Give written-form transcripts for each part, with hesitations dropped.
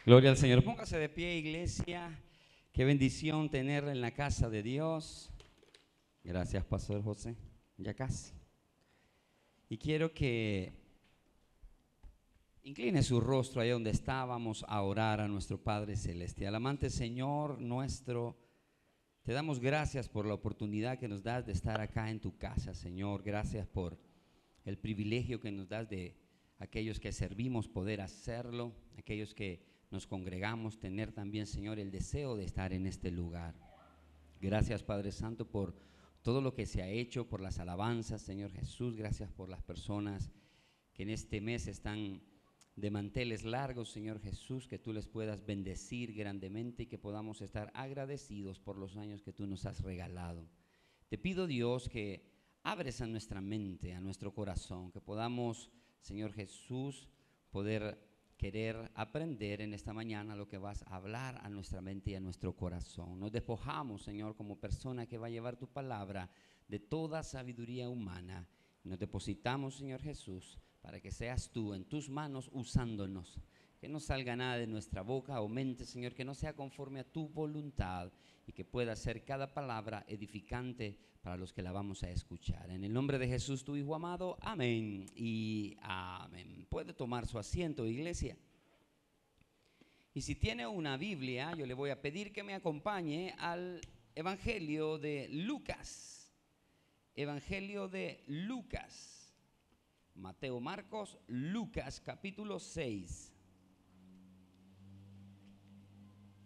Gloria al Señor. Póngase de pie, iglesia. Qué bendición tenerla en la casa de Dios. Gracias, Pastor José. Ya casi. Y quiero que incline su rostro ahí donde estábamos a orar a nuestro Padre Celestial. Amante Señor nuestro, te damos gracias por la oportunidad que nos das de estar acá en tu casa, Señor. Gracias por el privilegio que nos das de aquellos que servimos poder hacerlo, aquellos que nos congregamos, tener también, Señor, el deseo de estar en este lugar. Gracias, Padre Santo, por todo lo que se ha hecho, por las alabanzas, Señor Jesús. Gracias por las personas que en este mes están de manteles largos, Señor Jesús, que tú les puedas bendecir grandemente y que podamos estar agradecidos por los años que tú nos has regalado. Te pido, Dios, que abres a nuestra mente, a nuestro corazón, que podamos, Señor Jesús, poder querer aprender en esta mañana lo que vas a hablar a nuestra mente y a nuestro corazón. Nos despojamos, Señor, como persona que va a llevar tu palabra de toda sabiduría humana. Nos depositamos, Señor Jesús, para que seas tú en tus manos usándonos. Que no salga nada de nuestra boca o mente, Señor, que no sea conforme a tu voluntad y que pueda ser cada palabra edificante para los que la vamos a escuchar. En el nombre de Jesús, tu Hijo amado, amén y amén. Puede tomar su asiento, iglesia. Y si tiene una Biblia, yo le voy a pedir que me acompañe al Evangelio de Lucas. Evangelio de Lucas. Mateo, Marcos, Lucas, capítulo 6.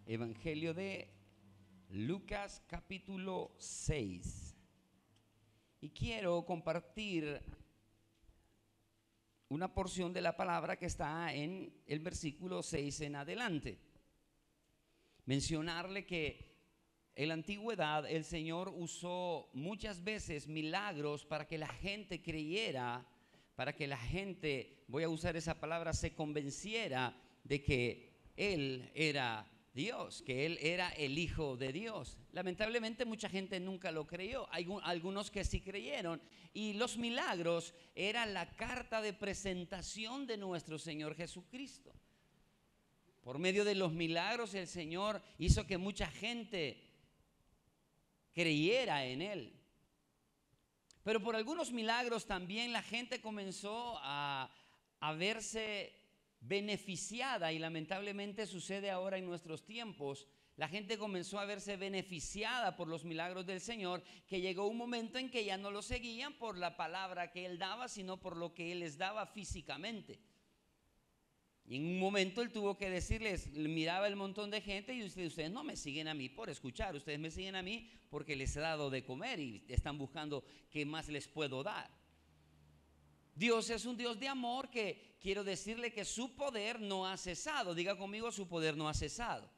Evangelio de Lucas, capítulo 6. Y quiero compartir una porción de la palabra que está en el versículo 6 en adelante. Mencionarle que en la antigüedad el Señor usó muchas veces milagros para que la gente creyera, para que la gente, voy a usar esa palabra, se convenciera de que Él era Dios, que Él era el Hijo de Dios. Lamentablemente mucha gente nunca lo creyó, hay algunos que sí creyeron, y los milagros eran la carta de presentación de nuestro Señor Jesucristo. Por medio de los milagros el Señor hizo que mucha gente creyera en Él. Pero por algunos milagros también la gente comenzó a verse beneficiada, y lamentablemente sucede ahora en nuestros tiempos. La gente comenzó a verse beneficiada por los milagros del Señor, que llegó un momento en que ya no lo seguían por la palabra que Él daba, sino por lo que Él les daba físicamente. Y en un momento Él tuvo que decirles, miraba el montón de gente y ustedes no me siguen a mí por escuchar, ustedes me siguen a mí porque les he dado de comer y están buscando qué más les puedo dar. Dios es un Dios de amor, que quiero decirle que su poder no ha cesado. Diga conmigo, su poder no ha cesado.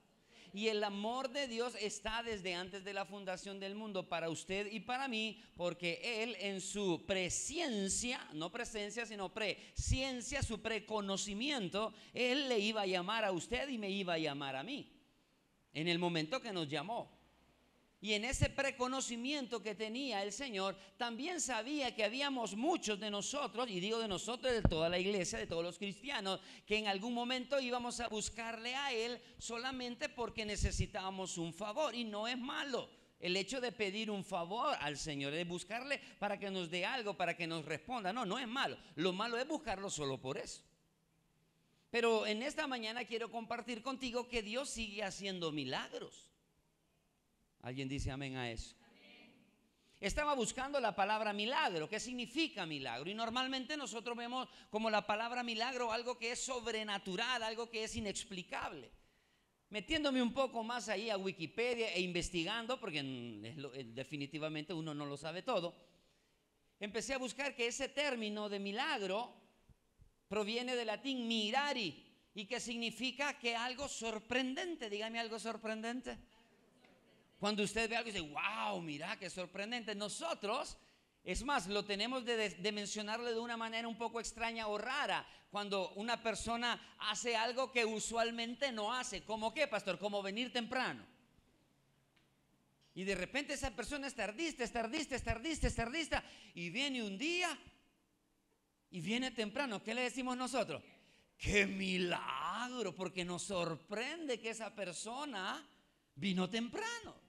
Y el amor de Dios está desde antes de la fundación del mundo para usted y para mí, porque Él en su presciencia, no presencia sino presciencia, su preconocimiento, Él le iba a llamar a usted y me iba a llamar a mí en el momento que nos llamó. Y en ese preconocimiento que tenía el Señor, también sabía que habíamos muchos de nosotros, y digo de nosotros, de toda la iglesia, de todos los cristianos, que en algún momento íbamos a buscarle a Él solamente porque necesitábamos un favor. Y no es malo el hecho de pedir un favor al Señor, de buscarle para que nos dé algo, para que nos responda. No es malo. Lo malo es buscarlo solo por eso. Pero en esta mañana quiero compartir contigo que Dios sigue haciendo milagros. ¿Alguien dice amén a eso? Amén. Estaba buscando la palabra milagro. ¿Qué significa milagro? Y normalmente nosotros vemos como la palabra milagro algo que es sobrenatural, algo que es inexplicable. Metiéndome un poco más ahí a Wikipedia e investigando, porque definitivamente uno no lo sabe todo, empecé a buscar que ese término de milagro proviene del latín mirari, y que significa que algo sorprendente. Dígame algo sorprendente. Cuando usted ve algo y dice, wow, mira qué sorprendente. Nosotros, es más, lo tenemos de mencionarle de una manera un poco extraña o rara. Cuando una persona hace algo que usualmente no hace. ¿Cómo qué, pastor? Como venir temprano. Y de repente esa persona es tardista. Y viene un día y viene temprano. ¿Qué le decimos nosotros? ¡Qué milagro! milagro porque nos sorprende que esa persona vino temprano.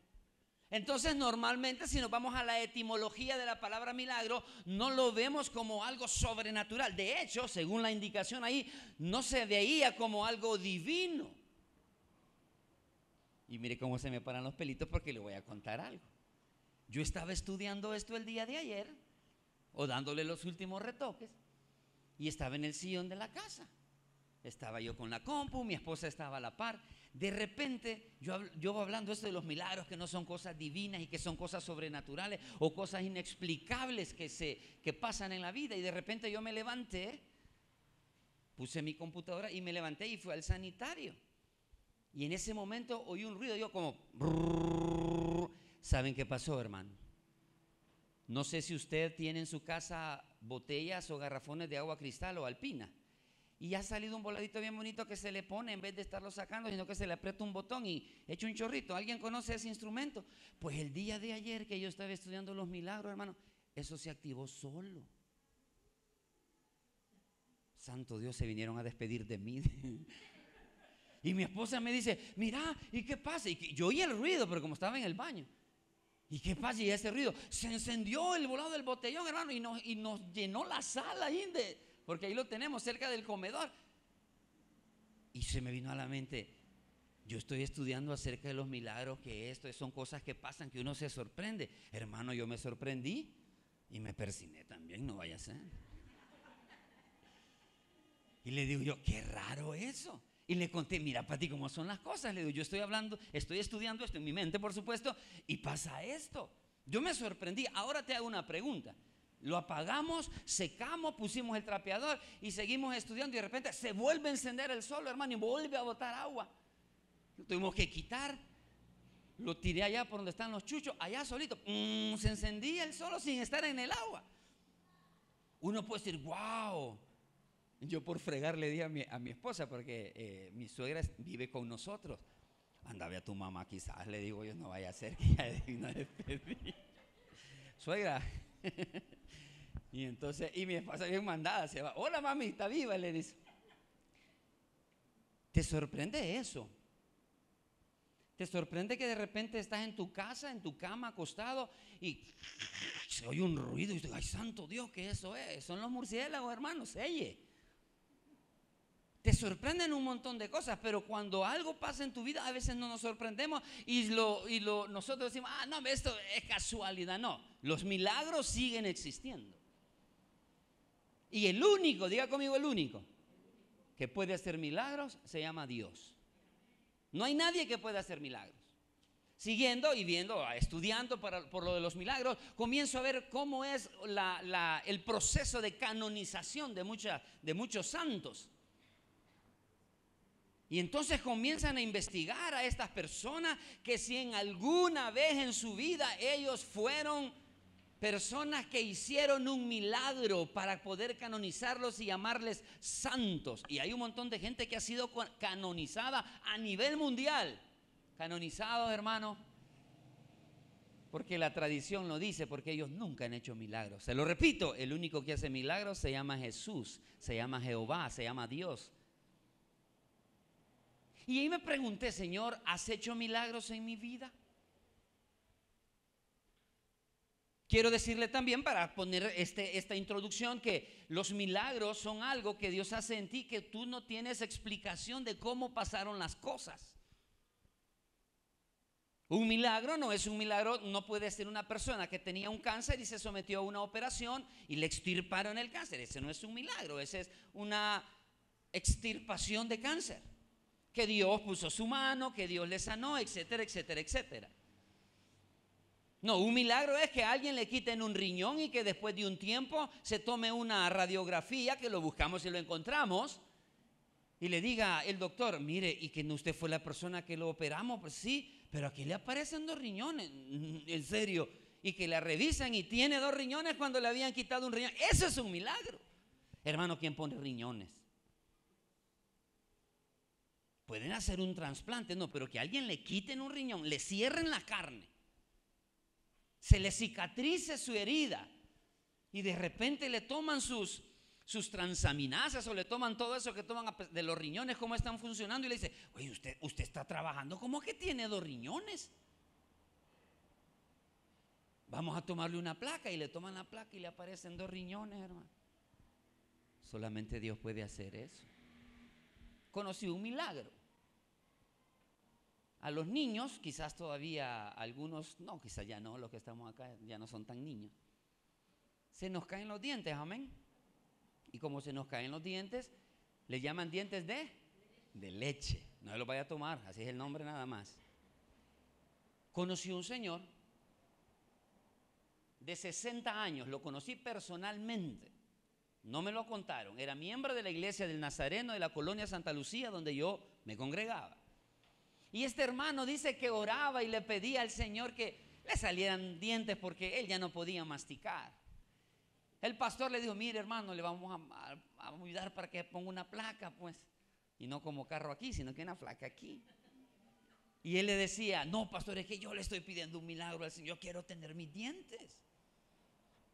Entonces normalmente si nos vamos a la etimología de la palabra milagro, no lo vemos como algo sobrenatural. De hecho, según la indicación ahí, no se veía como algo divino. Y mire cómo se me paran los pelitos porque le voy a contar algo. Yo estaba estudiando esto el día de ayer, o dándole los últimos retoques, y estaba en el sillón de la casa. Estaba yo con la compu, mi esposa estaba a la par. De repente, yo hablando esto de los milagros, que no son cosas divinas y que son cosas sobrenaturales o cosas inexplicables que pasan en la vida. Y de repente yo me levanté, puse mi computadora y me levanté y fui al sanitario. Y en ese momento oí un ruido, yo como... ¿Saben qué pasó, hermano? No sé si usted tiene en su casa botellas o garrafones de agua cristal o alpina. Y ha salido un voladito bien bonito que se le pone en vez de estarlo sacando, sino que se le aprieta un botón y echa un chorrito. ¿Alguien conoce ese instrumento? Pues el día de ayer que yo estaba estudiando los milagros, hermano, eso se activó solo. Santo Dios, se vinieron a despedir de mí. Y mi esposa me dice, mira, ¿y qué pasa? Y yo oí el ruido, pero como estaba en el baño. ¿Y qué pasa? Y ese ruido, se encendió el volado del botellón, hermano, y nos llenó la sala ahí porque ahí lo tenemos cerca del comedor. Y se me vino a la mente, yo estoy estudiando acerca de los milagros, que esto son cosas que pasan, que uno se sorprende. Hermano, yo me sorprendí y me persigné también, no vaya a ser. Y le digo yo, qué raro eso. Y le conté, mira, Pati, cómo son las cosas. Le digo, yo estoy estudiando esto en mi mente, por supuesto, y pasa esto. Yo me sorprendí. Ahora te hago una pregunta. Lo apagamos, secamos, pusimos el trapeador y seguimos estudiando y de repente se vuelve a encender el sol, hermano, y vuelve a botar agua. Lo tuvimos que quitar. Lo tiré allá por donde están los chuchos, allá solito. Se encendía el sol sin estar en el agua. Uno puede decir, wow. Yo por fregar le dije a mi esposa, porque mi suegra vive con nosotros. Anda, ve a tu mamá quizás, le digo yo, no vaya a ser que ella vino a despedir. Suegra. Y mi esposa bien mandada se va. Hola mami, está viva, le dice. ¿Te sorprende eso? ¿Te sorprende que de repente estás en tu casa, en tu cama, acostado y se oye un ruido y dices, ay santo Dios, ¿qué eso es? Son los murciélagos, hermanos, selle. Te sorprenden un montón de cosas, pero cuando algo pasa en tu vida, a veces no nos sorprendemos y nosotros decimos, no, esto es casualidad. No, los milagros siguen existiendo. Y el único, diga conmigo, el único que puede hacer milagros se llama Dios. No hay nadie que pueda hacer milagros. Siguiendo y viendo, estudiando por lo de los milagros, comienzo a ver cómo es el proceso de canonización de muchos santos. Y entonces comienzan a investigar a estas personas que si en alguna vez en su vida ellos fueron personas que hicieron un milagro para poder canonizarlos y llamarles santos. Y hay un montón de gente que ha sido canonizada a nivel mundial. Canonizados, hermano, porque la tradición lo dice, porque ellos nunca han hecho milagros. Se lo repito, el único que hace milagros se llama Jesús, se llama Jehová, se llama Dios. Y ahí me pregunté, Señor, ¿has hecho milagros en mi vida? Quiero decirle también, para poner esta introducción, que los milagros son algo que Dios hace en ti, que tú no tienes explicación de cómo pasaron las cosas. Un milagro no es un milagro, no puede ser una persona que tenía un cáncer y se sometió a una operación y le extirparon el cáncer. Ese no es un milagro, ese es una extirpación de cáncer. Que Dios puso su mano, que Dios le sanó, etcétera, etcétera, etcétera. No, un milagro es que a alguien le quiten un riñón y que después de un tiempo se tome una radiografía, que lo buscamos y lo encontramos, y le diga el doctor, mire, y que no usted fue la persona que lo operamos, pues sí, pero aquí le aparecen 2 riñones, en serio, y que la revisan y tiene 2 riñones cuando le habían quitado un riñón. Eso es un milagro. Hermano, ¿quién pone riñones? Pueden hacer un trasplante, no, pero que a alguien le quiten un riñón, le cierren la carne, se le cicatrice su herida y de repente le toman sus sus transaminasas o le toman todo eso que toman de los riñones, cómo están funcionando, y le dice, oye, usted está trabajando como que tiene 2 riñones. Vamos a tomarle una placa, y le toman la placa y le aparecen 2 riñones, hermano. Solamente Dios puede hacer eso. Conocí un milagro. A los niños, quizás todavía algunos, no, quizás ya no, los que estamos acá ya no son tan niños. Se nos caen los dientes, amén. Y como se nos caen los dientes, le llaman dientes de leche. No se los vaya a tomar, así es el nombre nada más. Conocí un señor de 60 años, lo conocí personalmente. No me lo contaron. Era miembro de la iglesia del Nazareno de la colonia Santa Lucía, donde yo me congregaba. Y este hermano dice que oraba y le pedía al Señor que le salieran dientes porque él ya no podía masticar. El pastor le dijo, mire hermano, le vamos a ayudar para que ponga una placa, pues. Y no como carro aquí, sino que una placa aquí. Y él le decía, no pastor, es que yo le estoy pidiendo un milagro al Señor, yo quiero tener mis dientes.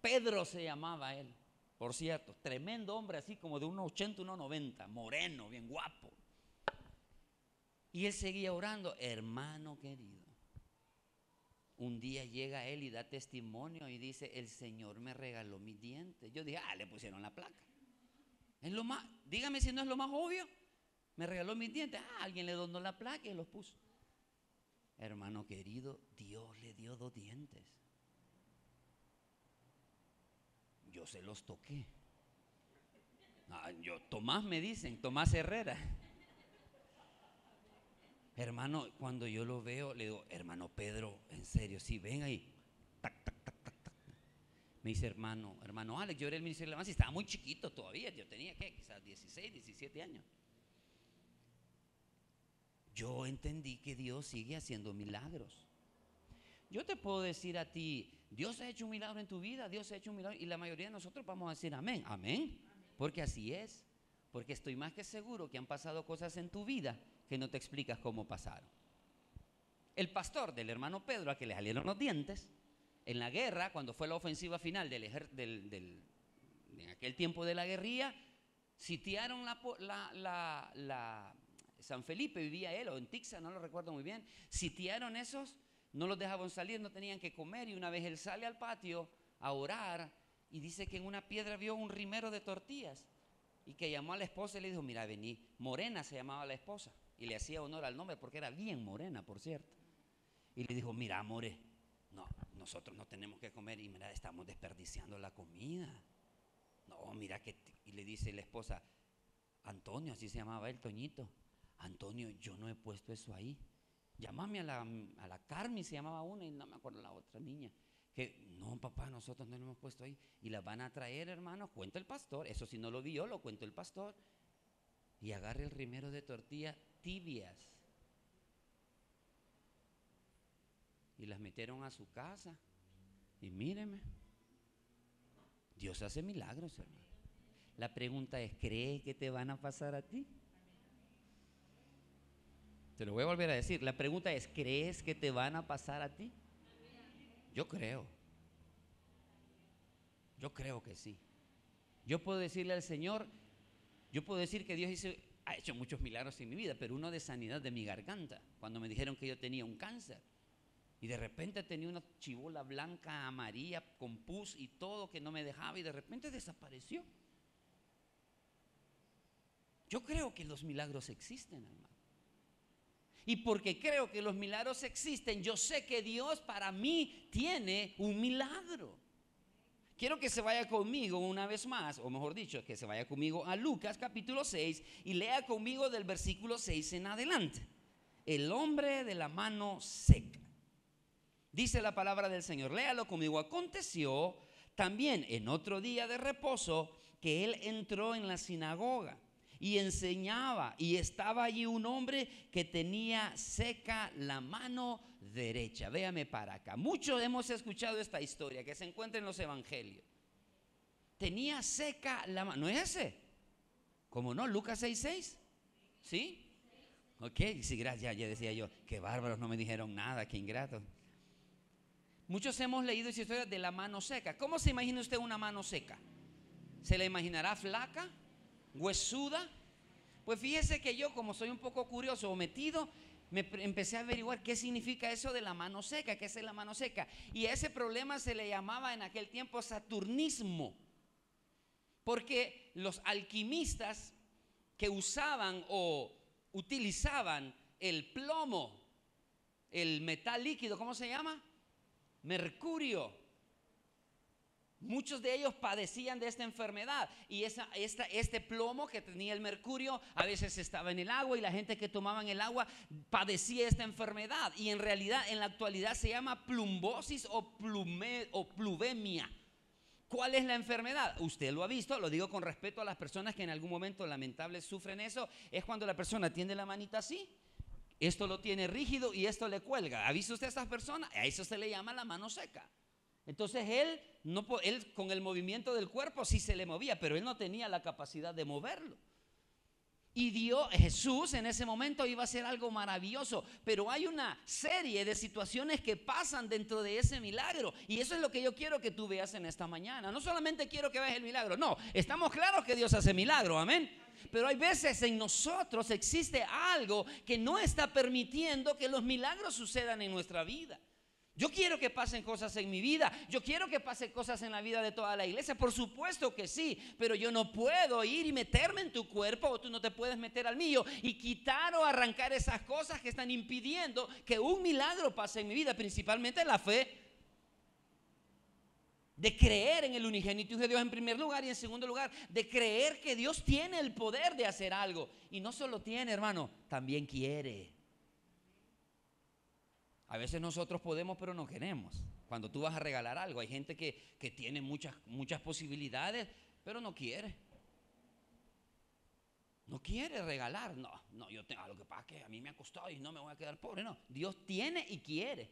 Pedro se llamaba él, por cierto, tremendo hombre, así como de 1,80, 1,90, moreno, bien guapo. Y él seguía orando, hermano querido. Un día llega él y da testimonio y dice, el Señor me regaló mis dientes. Yo dije, le pusieron la placa. Es lo más, dígame si no es lo más obvio. Me regaló mis dientes. Alguien le donó la placa y los puso. Hermano querido, Dios le dio 2 dientes. Yo se los toqué. Tomás me dicen, Tomás Herrera. Hermano, cuando yo lo veo, le digo, hermano Pedro, en serio, sí, ven ahí. Tac, tac, tac, tac, tac. Me dice, hermano Alex, yo era el ministerio de alabanza y estaba muy chiquito todavía. Yo tenía, quizás 16, 17 años. Yo entendí que Dios sigue haciendo milagros. Yo te puedo decir a ti, Dios ha hecho un milagro en tu vida, Dios ha hecho un milagro, y la mayoría de nosotros vamos a decir amén, amén, porque así es. Porque estoy más que seguro que han pasado cosas en tu vida que no te explicas cómo pasaron. El pastor del hermano Pedro, a que le salieron los dientes, en la guerra, cuando fue la ofensiva final en aquel tiempo de la guerrilla, sitiaron San Felipe, vivía él, o en Tixa, no lo recuerdo muy bien. Sitiaron esos, no los dejaban salir, no tenían que comer, y una vez él sale al patio a orar y dice que en una piedra vio un rimero de tortillas y que llamó a la esposa y le dijo, mira, vení. Morena se llamaba la esposa y le hacía honor al nombre porque era bien morena, por cierto. Y le dijo, mira, amore, no, nosotros no tenemos que comer y mira, estamos desperdiciando la comida. No, mira que, y le dice la esposa, Antonio, así se llamaba él, Toñito, Antonio, yo no he puesto eso ahí. Llámame a la Carmen, se llamaba una, y no me acuerdo la otra niña. Que no, papá, nosotros no lo hemos puesto ahí. Y las van a traer, hermano, cuenta el pastor. Eso si no lo vi yo, lo cuento el pastor. Y agarre el rimero de tortillas tibias y las metieron a su casa. Y míreme, Dios hace milagros, hermano. La pregunta es, ¿crees que te van a pasar a ti? Te lo voy a volver a decir. La pregunta es, ¿crees que te van a pasar a ti? Yo creo que sí. Yo puedo decirle al Señor, yo puedo decir que Dios ha hecho muchos milagros en mi vida, pero uno de sanidad de mi garganta, cuando me dijeron que yo tenía un cáncer. Y de repente tenía una chibola blanca, amarilla, con pus y todo que no me dejaba, y de repente desapareció. Yo creo que los milagros existen, hermano. Y porque creo que los milagros existen, yo sé que Dios para mí tiene un milagro. Quiero que se vaya conmigo una vez más, o mejor dicho, que se vaya conmigo a Lucas capítulo 6 y lea conmigo del versículo 6 en adelante. El hombre de la mano seca. Dice la palabra del Señor, léalo conmigo. Aconteció también en otro día de reposo que él entró en la sinagoga y enseñaba, y estaba allí un hombre que tenía seca la mano derecha. Véame para acá. Muchos hemos escuchado esta historia que se encuentra en los evangelios. Tenía seca la mano. ¿No es ese? ¿Cómo no? Lucas 6:6. ¿Sí? Ok, sí, gracias. Ya decía yo, qué bárbaros, no me dijeron nada, qué ingratos. Muchos hemos leído esa historia de la mano seca. ¿Cómo se imagina usted una mano seca? ¿Se la imaginará flaca, huesuda? Pues fíjese que yo, como soy un poco curioso o metido, empecé a averiguar qué significa eso de la mano seca, qué es la mano seca. Y a ese problema se le llamaba en aquel tiempo saturnismo, porque los alquimistas que usaban o utilizaban el plomo, el metal líquido, ¿cómo se llama? Mercurio. Muchos de ellos padecían de esta enfermedad y este plomo que tenía el mercurio a veces estaba en el agua y la gente que tomaba el agua padecía esta enfermedad, y en realidad en la actualidad se llama plumbosis o pluvemia. ¿Cuál es la enfermedad? Usted lo ha visto, lo digo con respeto a las personas que en algún momento lamentable sufren eso. Es cuando la persona tiene la manita así, esto lo tiene rígido y esto le cuelga. ¿Ha visto usted a estas personas? A eso se le llama la mano seca. Entonces él con el movimiento del cuerpo sí se le movía, pero él no tenía la capacidad de moverlo. Y Jesús en ese momento iba a hacer algo maravilloso, pero hay una serie de situaciones que pasan dentro de ese milagro, y eso es lo que yo quiero que tú veas en esta mañana. No solamente quiero que veas el milagro, no, estamos claros que Dios hace milagro, amén. Pero hay veces en nosotros existe algo que no está permitiendo que los milagros sucedan en nuestra vida. Yo quiero que pasen cosas en mi vida, yo quiero que pasen cosas en la vida de toda la iglesia, por supuesto que sí, pero yo no puedo ir y meterme en tu cuerpo, o tú no te puedes meter al mío y quitar o arrancar esas cosas que están impidiendo que un milagro pase en mi vida, principalmente la fe de creer en el unigénito de Dios en primer lugar, y en segundo lugar de creer que Dios tiene el poder de hacer algo, y no solo tiene, hermano, también quiere. A veces nosotros podemos, pero no queremos. Cuando tú vas a regalar algo, hay gente que tiene muchas posibilidades, pero no quiere. No quiere regalar. No, yo tengo, lo que pasa es que a mí me ha costado y no me voy a quedar pobre. No, Dios tiene y quiere,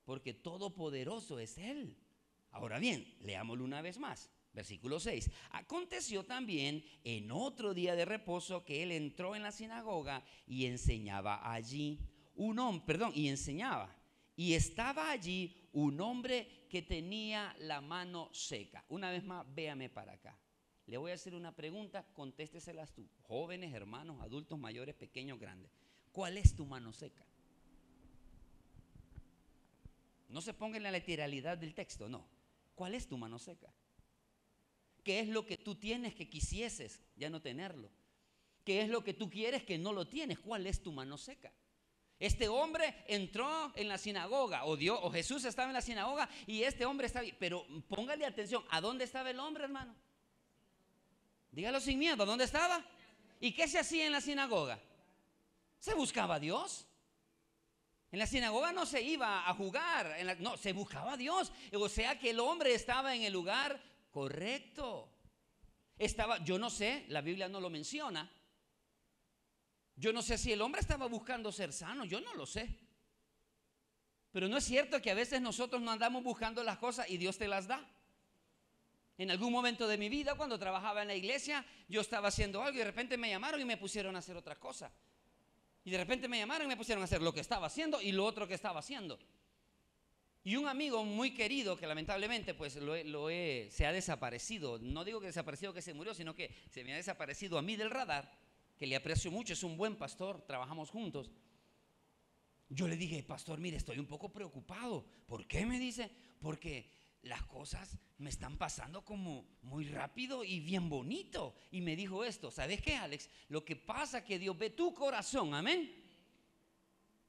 porque todopoderoso es Él. Ahora bien, leámoslo una vez más. Versículo 6. Aconteció también en otro día de reposo que Él entró en la sinagoga y enseñaba allí. Y enseñaba, y estaba allí un hombre que tenía la mano seca. Una vez más, véame para acá. Le voy a hacer una pregunta, contésteselas tú. Jóvenes, hermanos, adultos, mayores, pequeños, grandes. ¿Cuál es tu mano seca? No se ponga en la literalidad del texto, no. ¿Cuál es tu mano seca? ¿Qué es lo que tú tienes que quisieses ya no tenerlo? ¿Qué es lo que tú quieres que no lo tienes? ¿Cuál es tu mano seca? Este hombre entró en la sinagoga, o Jesús estaba en la sinagoga y este hombre estaba, pero póngale atención, ¿a dónde estaba el hombre, hermano? Dígalo sin miedo, ¿a dónde estaba? ¿Y qué se hacía en la sinagoga? Se buscaba a Dios. En la sinagoga no se iba a jugar, no, se buscaba a Dios. O sea que el hombre estaba en el lugar correcto. Yo no sé, la Biblia no lo menciona. Yo no sé si el hombre estaba buscando ser sano, yo no lo sé. Pero no es cierto que a veces nosotros no andamos buscando las cosas y Dios te las da. En algún momento de mi vida, cuando trabajaba en la iglesia, yo estaba haciendo algo y de repente me llamaron y me pusieron a hacer otra cosa. Y de repente me llamaron y me pusieron a hacer lo que estaba haciendo y lo otro que estaba haciendo. Y un amigo muy querido que lamentablemente pues se ha desaparecido. No digo que desaparecido, que se murió, sino que se me ha desaparecido a mí del radar, que le aprecio mucho, es un buen pastor, trabajamos juntos. Yo le dije, pastor, mire, estoy un poco preocupado. ¿Por qué? Me dice, porque las cosas me están pasando como muy rápido y bien bonito. Y me dijo esto, ¿sabes qué, Alex? Lo que pasa es que Dios ve tu corazón, amén.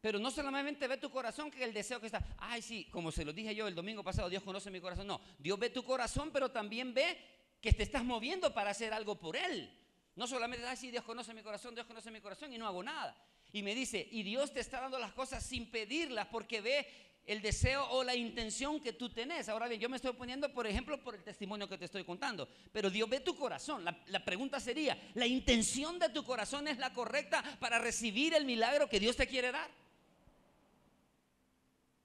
Pero no solamente ve tu corazón, que el deseo que está, ay sí, como se lo dije yo el domingo pasado, Dios conoce mi corazón. No, Dios ve tu corazón, pero también ve que te estás moviendo para hacer algo por Él. No solamente, ay sí, Dios conoce mi corazón y no hago nada. Y me dice, y Dios te está dando las cosas sin pedirlas, porque ve el deseo o la intención que tú tenés. Ahora bien, yo me estoy poniendo, por ejemplo, por el testimonio que te estoy contando, pero Dios ve tu corazón. La pregunta sería, ¿la intención de tu corazón es la correcta para recibir el milagro que Dios te quiere dar?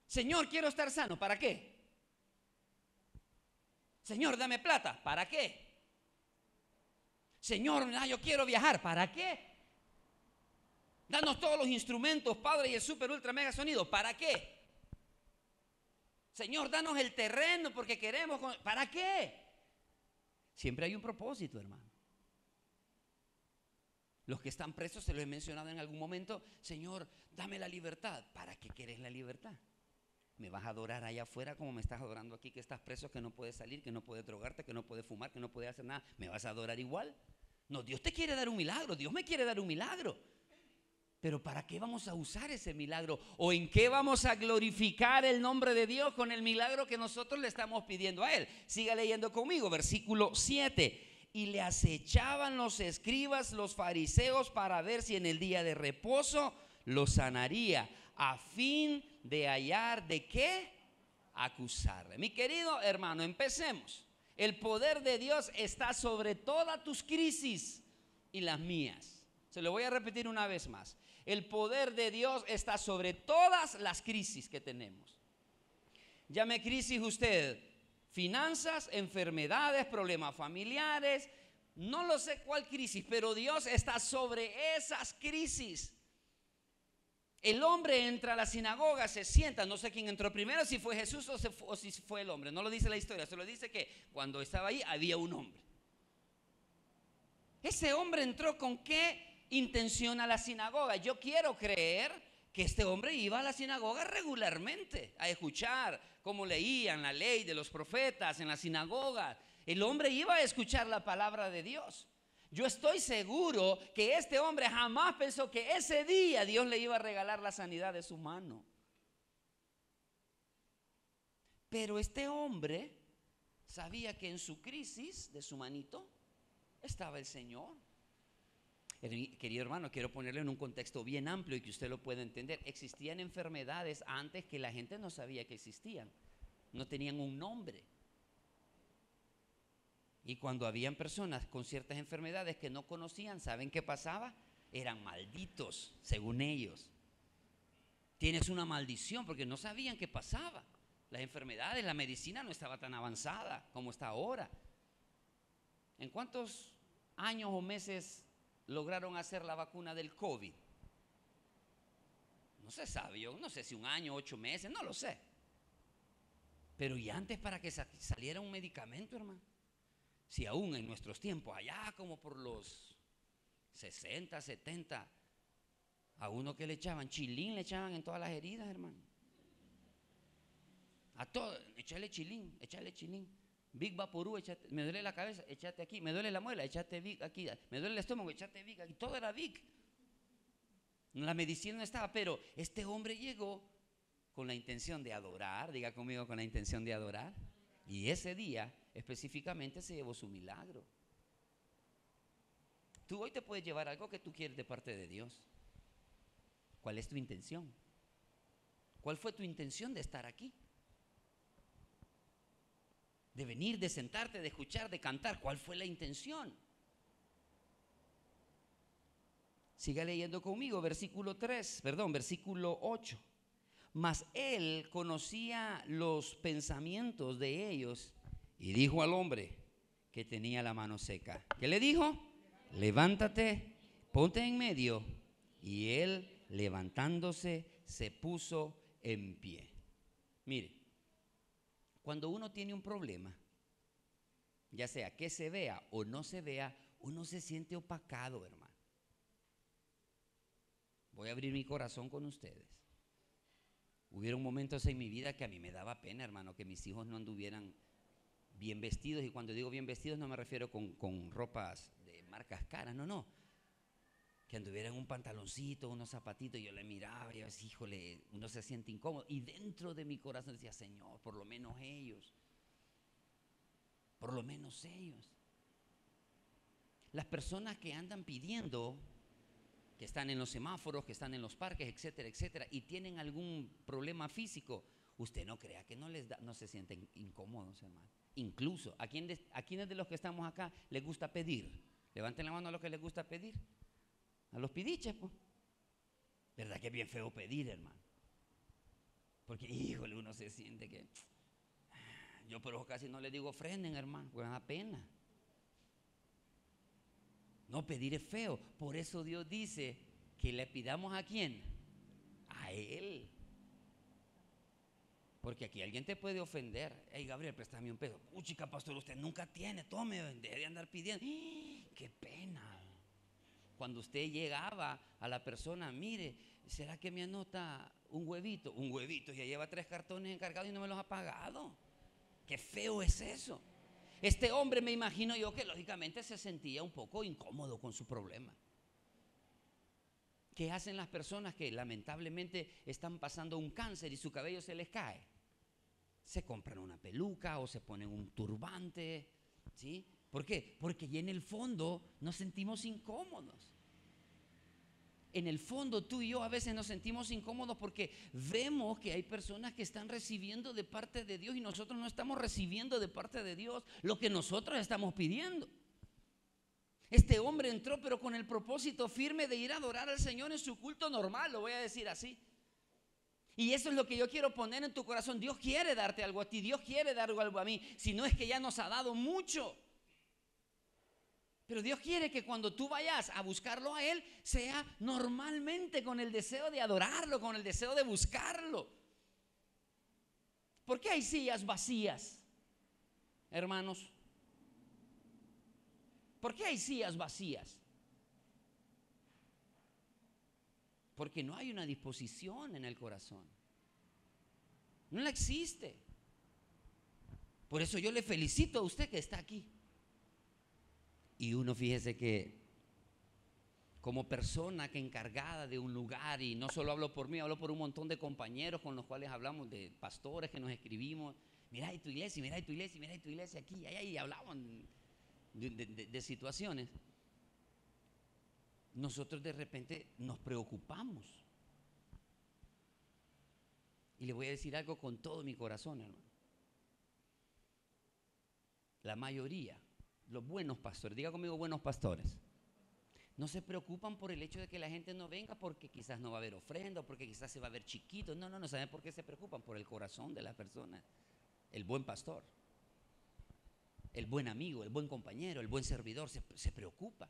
Señor, quiero estar sano, ¿para qué? Señor, dame plata, ¿para qué? Señor, yo quiero viajar, ¿para qué? Danos todos los instrumentos, Padre, y el super ultra mega sonido, ¿para qué? Señor, danos el terreno porque queremos, ¿para qué? Siempre hay un propósito, hermano. Los que están presos, se lo he mencionado en algún momento: Señor, dame la libertad. ¿Para qué quieres la libertad? ¿Me vas a adorar allá afuera como me estás adorando aquí, que estás preso, que no puedes salir, que no puedes drogarte, que no puedes fumar, que no puedes hacer nada? ¿Me vas a adorar igual? No, Dios te quiere dar un milagro, Dios me quiere dar un milagro. Pero ¿para qué vamos a usar ese milagro? ¿O en qué vamos a glorificar el nombre de Dios con el milagro que nosotros le estamos pidiendo a Él? Siga leyendo conmigo, versículo 7. Y le acechaban los escribas, los fariseos, para ver si en el día de reposo lo sanaría, a fin de hallar de qué acusarle. Mi querido hermano, empecemos. El poder de Dios está sobre todas tus crisis y las mías. Se lo voy a repetir una vez más. El poder de Dios está sobre todas las crisis que tenemos. Llame crisis usted finanzas, enfermedades, problemas familiares, no lo sé cuál crisis, pero Dios está sobre esas crisis. El hombre entra a la sinagoga, se sienta, no sé quién entró primero, si fue Jesús o si fue el hombre, no lo dice la historia, solo dice que cuando estaba ahí había un hombre. Ese hombre entró con qué intención a la sinagoga. Yo quiero creer que este hombre iba a la sinagoga regularmente a escuchar cómo leían la ley de los profetas en la sinagoga. El hombre iba a escuchar la palabra de Dios. Yo estoy seguro que este hombre jamás pensó que ese día Dios le iba a regalar la sanidad de su mano. Pero este hombre sabía que en su crisis de su manito estaba el Señor. Querido hermano, quiero ponerlo en un contexto bien amplio y que usted lo pueda entender. Existían enfermedades antes que la gente no sabía que existían. No tenían un nombre. Y cuando habían personas con ciertas enfermedades que no conocían, ¿saben qué pasaba? Eran malditos, según ellos. Tienes una maldición, porque no sabían qué pasaba. Las enfermedades, la medicina no estaba tan avanzada como está ahora. ¿En cuántos años o meses lograron hacer la vacuna del COVID? No se sabe, yo no sé si un año, 8 meses, no lo sé. Pero y antes, para que saliera un medicamento, hermano. Si aún en nuestros tiempos, allá como por los 60, 70, a uno que le echaban chilín, le echaban en todas las heridas, hermano. A todo, échale chilín, échale chilín. Big Vaporú, échate, me duele la cabeza, échate aquí, me duele la muela, échate Big aquí, me duele el estómago, échate Big aquí, todo era Big. La medicina no estaba, pero este hombre llegó con la intención de adorar, diga conmigo, con la intención de adorar. Y ese día específicamente se llevó su milagro. Tú hoy te puedes llevar algo que tú quieres de parte de Dios. ¿Cuál es tu intención? ¿Cuál fue tu intención de estar aquí? De venir, de sentarte, de escuchar, de cantar. ¿Cuál fue la intención? Siga leyendo conmigo, versículo 8. Mas él conocía los pensamientos de ellos y dijo al hombre que tenía la mano seca. ¿Qué le dijo? Levántate, ponte en medio. Y él, levantándose, se puso en pie. Mire, cuando uno tiene un problema, ya sea que se vea o no se vea, uno se siente opacado, hermano. Voy a abrir mi corazón con ustedes. Hubieron momentos en mi vida que a mí me daba pena, hermano, que mis hijos no anduvieran bien vestidos. Y cuando digo bien vestidos no me refiero con ropas de marcas caras, no. Que anduvieran un pantaloncito, unos zapatitos. Y yo le miraba y yo decía, híjole, uno se siente incómodo. Y dentro de mi corazón decía, Señor, por lo menos ellos. Por lo menos ellos. Las personas que andan pidiendo, que están en los semáforos, que están en los parques, etcétera, etcétera, y tienen algún problema físico, usted no crea que no se sienten incómodos, hermano. Incluso, ¿a quiénes de los que estamos acá les gusta pedir? Levanten la mano a los que les gusta pedir. A los pidiches, pues. ¿Verdad que es bien feo pedir, hermano? Porque, híjole, uno se siente que... Yo por eso casi no le digo ofrenden, hermano, porque me da pena. No, pedir es feo. Por eso Dios dice que le pidamos ¿a quién? A Él. Porque aquí alguien te puede ofender. Hey, Gabriel, préstame un peso. Chica, pastor, usted nunca tiene. Tome, debe andar pidiendo. ¡Qué pena! Cuando usted llegaba a la persona, mire, ¿será que me anota un huevito? Un huevito, ya lleva 3 cartones encargados y no me los ha pagado. Qué feo es eso. Este hombre, me imagino yo, que lógicamente se sentía un poco incómodo con su problema. ¿Qué hacen las personas que lamentablemente están pasando un cáncer y su cabello se les cae? Se compran una peluca o se ponen un turbante, ¿sí? ¿Por qué? Porque ya en el fondo nos sentimos incómodos. En el fondo tú y yo a veces nos sentimos incómodos porque vemos que hay personas que están recibiendo de parte de Dios y nosotros no estamos recibiendo de parte de Dios lo que nosotros estamos pidiendo. Este hombre entró pero con el propósito firme de ir a adorar al Señor en su culto normal, lo voy a decir así. Y eso es lo que yo quiero poner en tu corazón. Dios quiere darte algo a ti, Dios quiere dar algo a mí, si no es que ya nos ha dado mucho. Pero Dios quiere que cuando tú vayas a buscarlo a Él, sea normalmente con el deseo de adorarlo, con el deseo de buscarlo. ¿Por qué hay sillas vacías, hermanos? ¿Por qué hay sillas vacías? Porque no hay una disposición en el corazón. No la existe. Por eso yo le felicito a usted que está aquí. Y uno, fíjese que como persona que encargada de un lugar, y no solo hablo por mí, hablo por un montón de compañeros con los cuales hablamos, de pastores que nos escribimos, mira tu iglesia, mira tu iglesia, mira tu iglesia aquí, allá, y hablamos de situaciones. Nosotros de repente nos preocupamos. Y le voy a decir algo con todo mi corazón, hermano. La mayoría, los buenos pastores, diga conmigo buenos pastores, no se preocupan por el hecho de que la gente no venga porque quizás no va a haber ofrenda o porque quizás se va a ver chiquito. No saben por qué se preocupan, por el corazón de la persona. El buen pastor, el buen amigo, el buen compañero, el buen servidor se preocupa.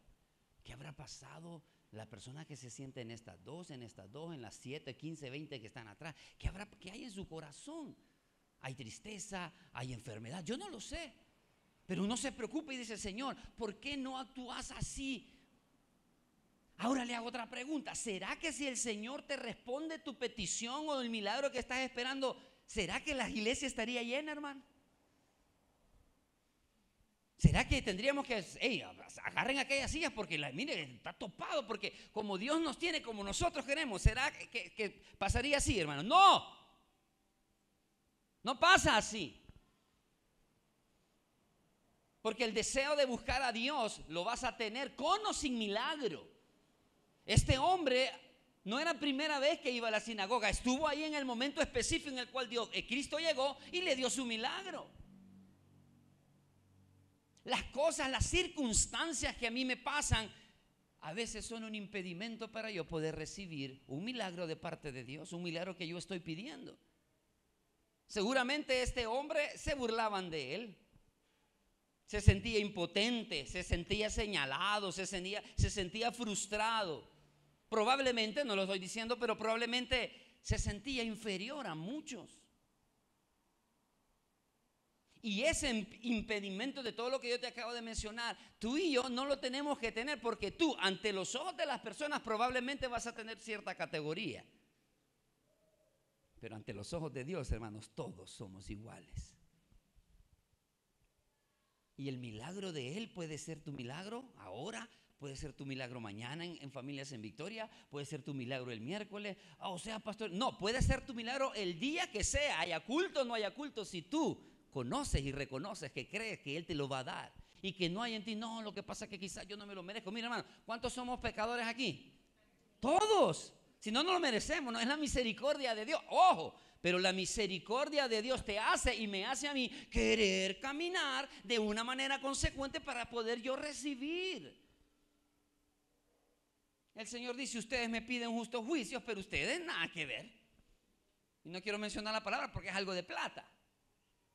¿Qué habrá pasado la persona que se siente en estas dos, en las 7, 15, 20 que están atrás? ¿Qué hay en su corazón? ¿Hay tristeza? ¿Hay enfermedad? Yo no lo sé. Pero uno se preocupa y dice, Señor, ¿por qué no actúas así? Ahora le hago otra pregunta. ¿Será que si el Señor te responde tu petición o el milagro que estás esperando, será que la iglesia estaría llena, hermano? ¿Será que tendríamos que, agarren aquellas sillas porque, mire, está topado, porque como Dios nos tiene, como nosotros queremos, ¿será que pasaría así, hermano? No pasa así. Porque el deseo de buscar a Dios lo vas a tener con o sin milagro. Este hombre no era primera vez que iba a la sinagoga, estuvo ahí en el momento específico en el cual Cristo llegó y le dio su milagro. Las cosas, las circunstancias que a mí me pasan, a veces son un impedimento para yo poder recibir un milagro de parte de Dios, un milagro que yo estoy pidiendo. Seguramente este hombre se burlaban de él. Se sentía impotente, se sentía señalado, se sentía frustrado. Probablemente, no lo estoy diciendo, pero probablemente se sentía inferior a muchos. Y ese impedimento de todo lo que yo te acabo de mencionar, tú y yo no lo tenemos que tener, porque tú, ante los ojos de las personas, probablemente vas a tener cierta categoría. Pero ante los ojos de Dios, hermanos, todos somos iguales. Y el milagro de Él puede ser tu milagro ahora, puede ser tu milagro mañana en Familias en Victoria, puede ser tu milagro el miércoles, o sea, pastor, no, puede ser tu milagro el día que sea, haya culto o no haya culto, si tú conoces y reconoces que crees que Él te lo va a dar y que no hay en ti, no, lo que pasa es que quizás yo no me lo merezco. Mira, hermano, ¿cuántos somos pecadores aquí? Todos. Si no, no lo merecemos, no es la misericordia de Dios, ojo. Pero la misericordia de Dios te hace y me hace a mí querer caminar de una manera consecuente para poder yo recibir. El Señor dice, ustedes me piden justos juicios, pero ustedes nada que ver. Y no quiero mencionar la palabra porque es algo de plata.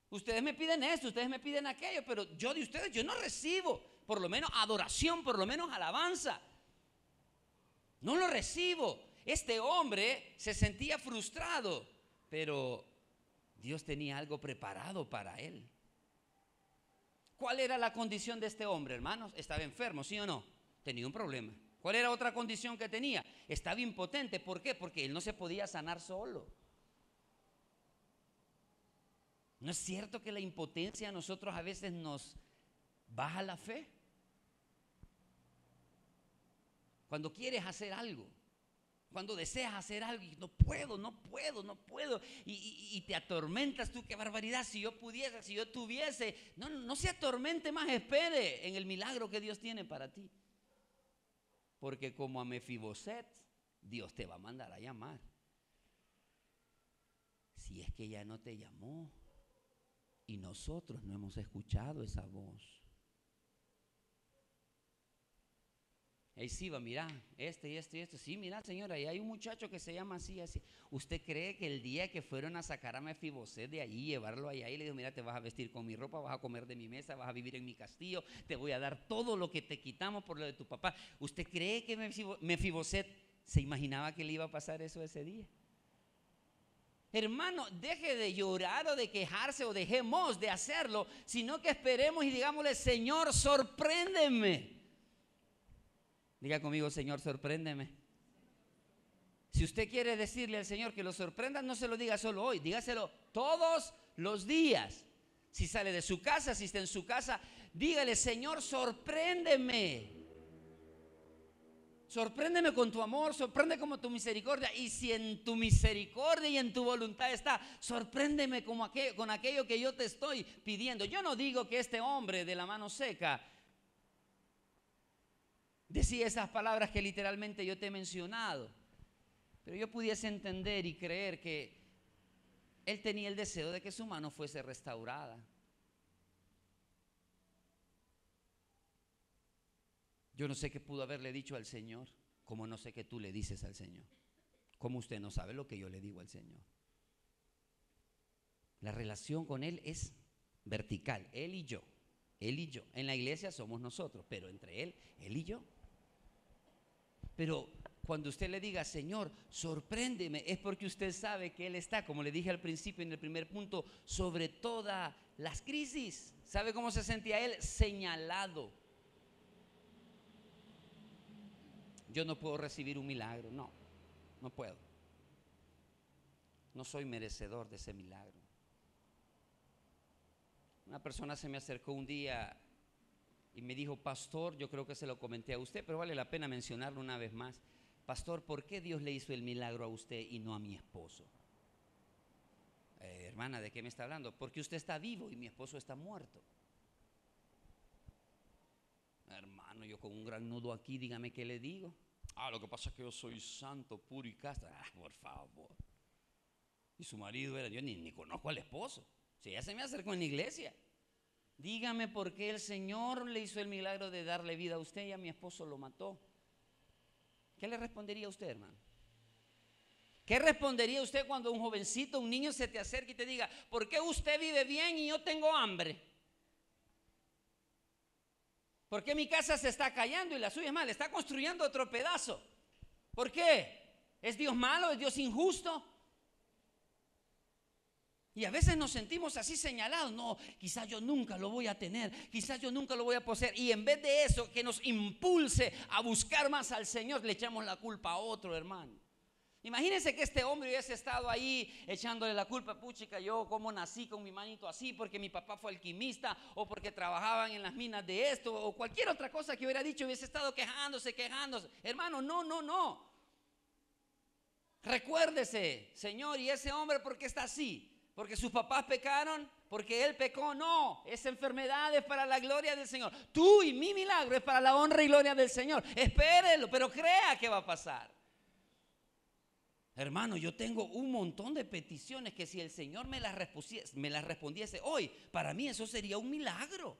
Ustedes me piden esto, ustedes me piden aquello, pero yo de ustedes, yo no recibo por lo menos adoración, por lo menos alabanza. No lo recibo. Este hombre se sentía frustrado, pero Dios tenía algo preparado para él. ¿Cuál era la condición de este hombre, hermanos? Estaba enfermo, ¿sí o no? Tenía un problema. ¿Cuál era otra condición que tenía? Estaba impotente. ¿Por qué? Porque él no se podía sanar solo. ¿No es cierto que la impotencia a nosotros a veces nos baja la fe? Cuando quieres hacer algo, cuando deseas hacer algo y no puedo, y te atormentas tú, qué barbaridad, si yo pudiese, si yo tuviese. No se atormente más, espere en el milagro que Dios tiene para ti. Porque como a Mefiboset, Dios te va a mandar a llamar. Si es que ya no te llamó y nosotros no hemos escuchado esa voz. Ahí sí va, mira, este. Sí, mira, señora, ahí hay un muchacho que se llama así. ¿Usted cree que el día que fueron a sacar a Mefiboset de allí, llevarlo allá y le dijo, mira, te vas a vestir con mi ropa, vas a comer de mi mesa, vas a vivir en mi castillo, te voy a dar todo lo que te quitamos por lo de tu papá? ¿Usted cree que Mefiboset se imaginaba que le iba a pasar eso ese día? Hermano, deje de llorar o de quejarse o dejemos de hacerlo, sino que esperemos y digámosle, Señor, sorpréndeme. Diga conmigo, Señor, sorpréndeme. Si usted quiere decirle al Señor que lo sorprenda, no se lo diga solo hoy, dígaselo todos los días. Si sale de su casa, si está en su casa, dígale, Señor, sorpréndeme. Sorpréndeme con tu amor, sorprende como tu misericordia. Y si en tu misericordia y en tu voluntad está, sorpréndeme con aquello que yo te estoy pidiendo. Yo no digo que este hombre de la mano seca decía esas palabras que literalmente yo te he mencionado, pero yo pudiese entender y creer que él tenía el deseo de que su mano fuese restaurada. Yo no sé qué pudo haberle dicho al Señor, como no sé qué tú le dices al Señor, como usted no sabe lo que yo le digo al Señor. La relación con Él es vertical, Él y yo. En la iglesia somos nosotros, pero entre Él y yo. Pero cuando usted le diga, Señor, sorpréndeme, es porque usted sabe que Él está, como le dije al principio en el primer punto, sobre todas las crisis. ¿Sabe cómo se sentía Él? Señalado. Yo no puedo recibir un milagro, no puedo. No soy merecedor de ese milagro. Una persona se me acercó un día y me dijo, pastor, yo creo que se lo comenté a usted, pero vale la pena mencionarlo una vez más. Pastor, ¿por qué Dios le hizo el milagro a usted y no a mi esposo? Hermana, ¿de qué me está hablando? Porque usted está vivo y mi esposo está muerto. Hermano, yo con un gran nudo aquí, dígame qué le digo. Lo que pasa es que yo soy santo, puro y casto. Por favor. Y su marido era, yo ni conozco al esposo. Si ella se me acercó en la iglesia. Dígame por qué el Señor le hizo el milagro de darle vida a usted y a mi esposo lo mató. ¿Qué le respondería a usted, hermano? ¿Qué respondería usted cuando un jovencito, un niño se te acerca y te diga, ¿por qué usted vive bien y yo tengo hambre? ¿Por qué mi casa se está cayendo y la suya es mala? Está construyendo otro pedazo. ¿Por qué? ¿Es Dios malo? ¿Es Dios injusto? Y a veces nos sentimos así señalados. No, quizás yo nunca lo voy a tener, quizás yo nunca lo voy a poseer. Y en vez de eso, que nos impulse a buscar más al Señor, le echamos la culpa a otro, hermano. Imagínense que este hombre hubiese estado ahí echándole la culpa, puchica, yo como nací con mi manito así, porque mi papá fue alquimista, o porque trabajaban en las minas de esto, o cualquier otra cosa que hubiera dicho, hubiese estado quejándose. Hermano, no. Recuérdese, Señor, y ese hombre, ¿por qué está así? ¿Porque sus papás pecaron? ¿Porque él pecó? No, esa enfermedad es para la gloria del Señor. Tú y mi milagro es para la honra y gloria del Señor. Espérelo, pero crea que va a pasar. Hermano, yo tengo un montón de peticiones que si el Señor me las respondiese hoy, para mí eso sería un milagro.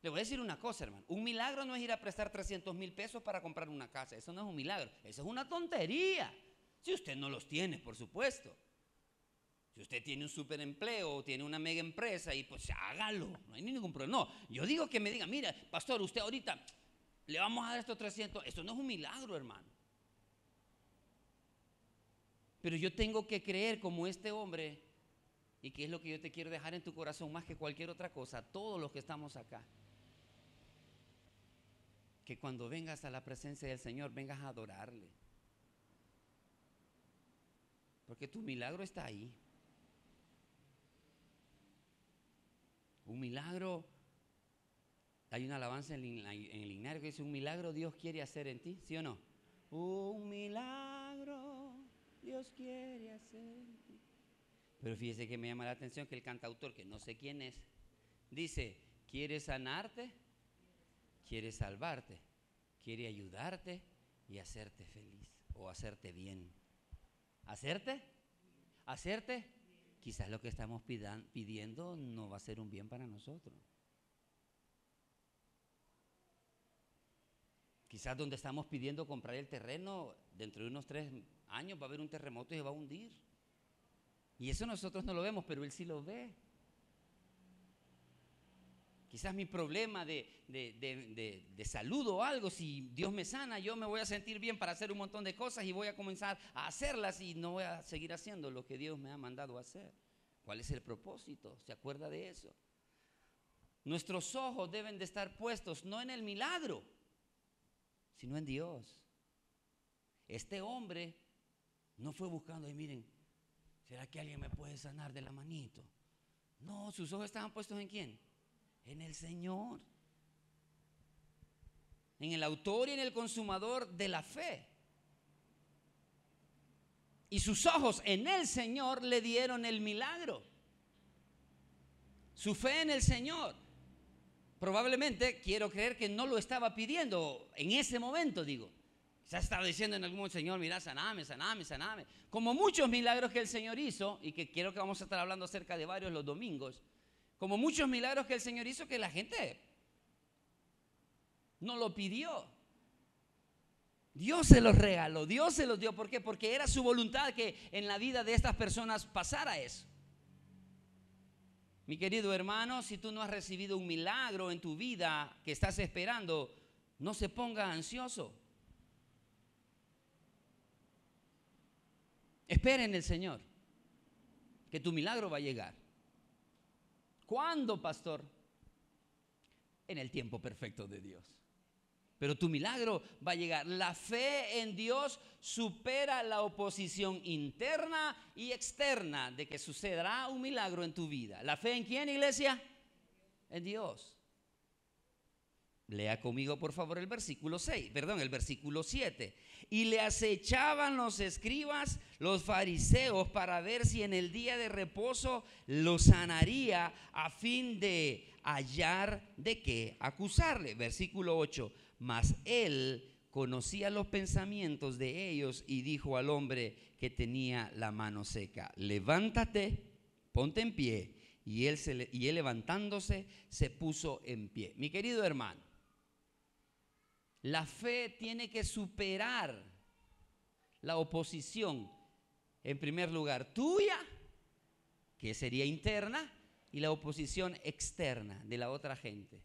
Le voy a decir una cosa, hermano. Un milagro no es ir a prestar 300,000 pesos para comprar una casa. Eso no es un milagro. Eso es una tontería. Si usted no los tiene, por supuesto. Si usted tiene un super empleo o tiene una mega empresa, y pues hágalo. No hay ningún problema. No, yo digo que me diga, mira, pastor, usted ahorita le vamos a dar estos 300. Esto no es un milagro, hermano. Pero yo tengo que creer como este hombre ¿Y qué es lo que yo te quiero dejar en tu corazón más que cualquier otra cosa? Todos los que estamos acá, que cuando vengas a la presencia del Señor, vengas a adorarle. Porque tu milagro está ahí. Un milagro, hay una alabanza en el himnario que dice: un milagro Dios quiere hacer en ti, ¿sí o no? Un milagro Dios quiere hacer en ti. Pero fíjese que me llama la atención que el cantautor, que no sé quién es, dice: quiere sanarte, quiere salvarte, quiere ayudarte y hacerte feliz o hacerte bien. ¿Hacerte? ¿Hacerte? Quizás lo que estamos pidiendo no va a ser un bien para nosotros. Quizás donde estamos pidiendo comprar el terreno, dentro de unos 3 años va a haber un terremoto y se va a hundir. Y eso nosotros no lo vemos, pero Él sí lo ve. Quizás mi problema de salud o algo, si Dios me sana, yo me voy a sentir bien para hacer un montón de cosas y voy a comenzar a hacerlas y no voy a seguir haciendo lo que Dios me ha mandado a hacer. ¿Cuál es el propósito? ¿Se acuerda de eso? Nuestros ojos deben de estar puestos no en el milagro, sino en Dios. Este hombre no fue buscando, y miren, ¿será que alguien me puede sanar de la manito? No, sus ojos estaban puestos ¿en quién? En el Señor, en el autor y en el consumador de la fe. Y sus ojos en el Señor le dieron el milagro. Su fe en el Señor. Probablemente, quiero creer que no lo estaba pidiendo en ese momento, digo. Quizás estaba diciendo en algún momento: Señor, mira, saname, saname, saname. Como muchos milagros que el Señor hizo, y que quiero que vamos a estar hablando acerca de varios los domingos. Como muchos milagros que el Señor hizo, que la gente no lo pidió. Dios se los regaló, Dios se los dio. ¿Por qué? Porque era su voluntad que en la vida de estas personas pasara eso. Mi querido hermano, si tú no has recibido un milagro en tu vida que estás esperando, no se ponga ansioso. Espera en el Señor, que tu milagro va a llegar. ¿Cuándo, pastor? En el tiempo perfecto de Dios. Pero tu milagro va a llegar. La fe en Dios supera la oposición interna y externa de que sucederá un milagro en tu vida. ¿La fe en quién, iglesia? En Dios. Lea conmigo, por favor, el versículo 7. Y le acechaban los escribas, los fariseos, para ver si en el día de reposo lo sanaría, a fin de hallar de qué acusarle. Versículo 8. Mas él conocía los pensamientos de ellos y dijo al hombre que tenía la mano seca: levántate, ponte en pie. Y él levantándose se puso en pie. Mi querido hermano, la fe tiene que superar la oposición, en primer lugar tuya, que sería interna, y la oposición externa de la otra gente.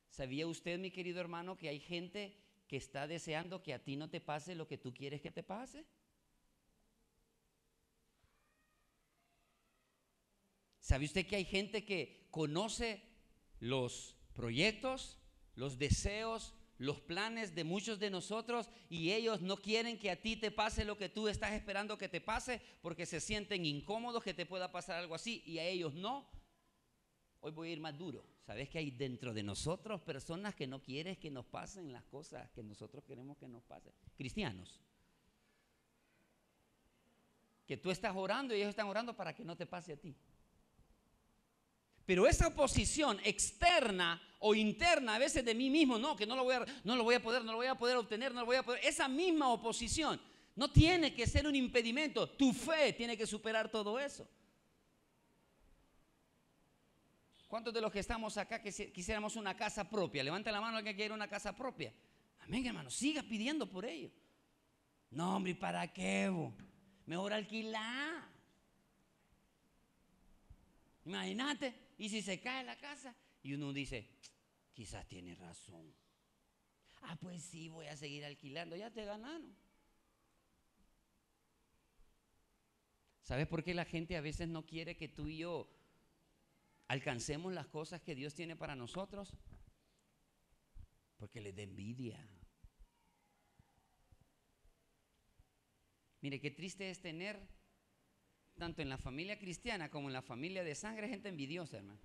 ¿Sabía usted, mi querido hermano, que hay gente que está deseando que a ti no te pase lo que tú quieres que te pase? ¿Sabe usted que hay gente que conoce los proyectos, los deseos, los planes de muchos de nosotros, y ellos no quieren que a ti te pase lo que tú estás esperando que te pase, porque se sienten incómodos que te pueda pasar algo así, y a ellos no? Hoy voy a ir más duro. ¿Sabes que hay dentro de nosotros personas que no quieren que nos pasen las cosas que nosotros queremos que nos pasen? Cristianos. Que tú estás orando y ellos están orando para que no te pase a ti. Pero esa oposición externa o interna, a veces de mí mismo, no, que no lo voy a poder obtener, esa misma oposición no tiene que ser un impedimento. Tu fe tiene que superar todo eso. ¿Cuántos de los que estamos acá que quisiéramos una casa propia? Levanta la mano el que quiere una casa propia. Amén, hermano, siga pidiendo por ello. No, hombre, ¿para qué? Mejor alquilar. Imagínate, y si se cae la casa y uno dice: quizás tiene razón. Ah, pues sí, voy a seguir alquilando. Ya te ganaron. ¿Sabes por qué la gente a veces no quiere que tú y yo alcancemos las cosas que Dios tiene para nosotros? Porque les da envidia. Mire, qué triste es tener, tanto en la familia cristiana como en la familia de sangre, gente envidiosa, hermano,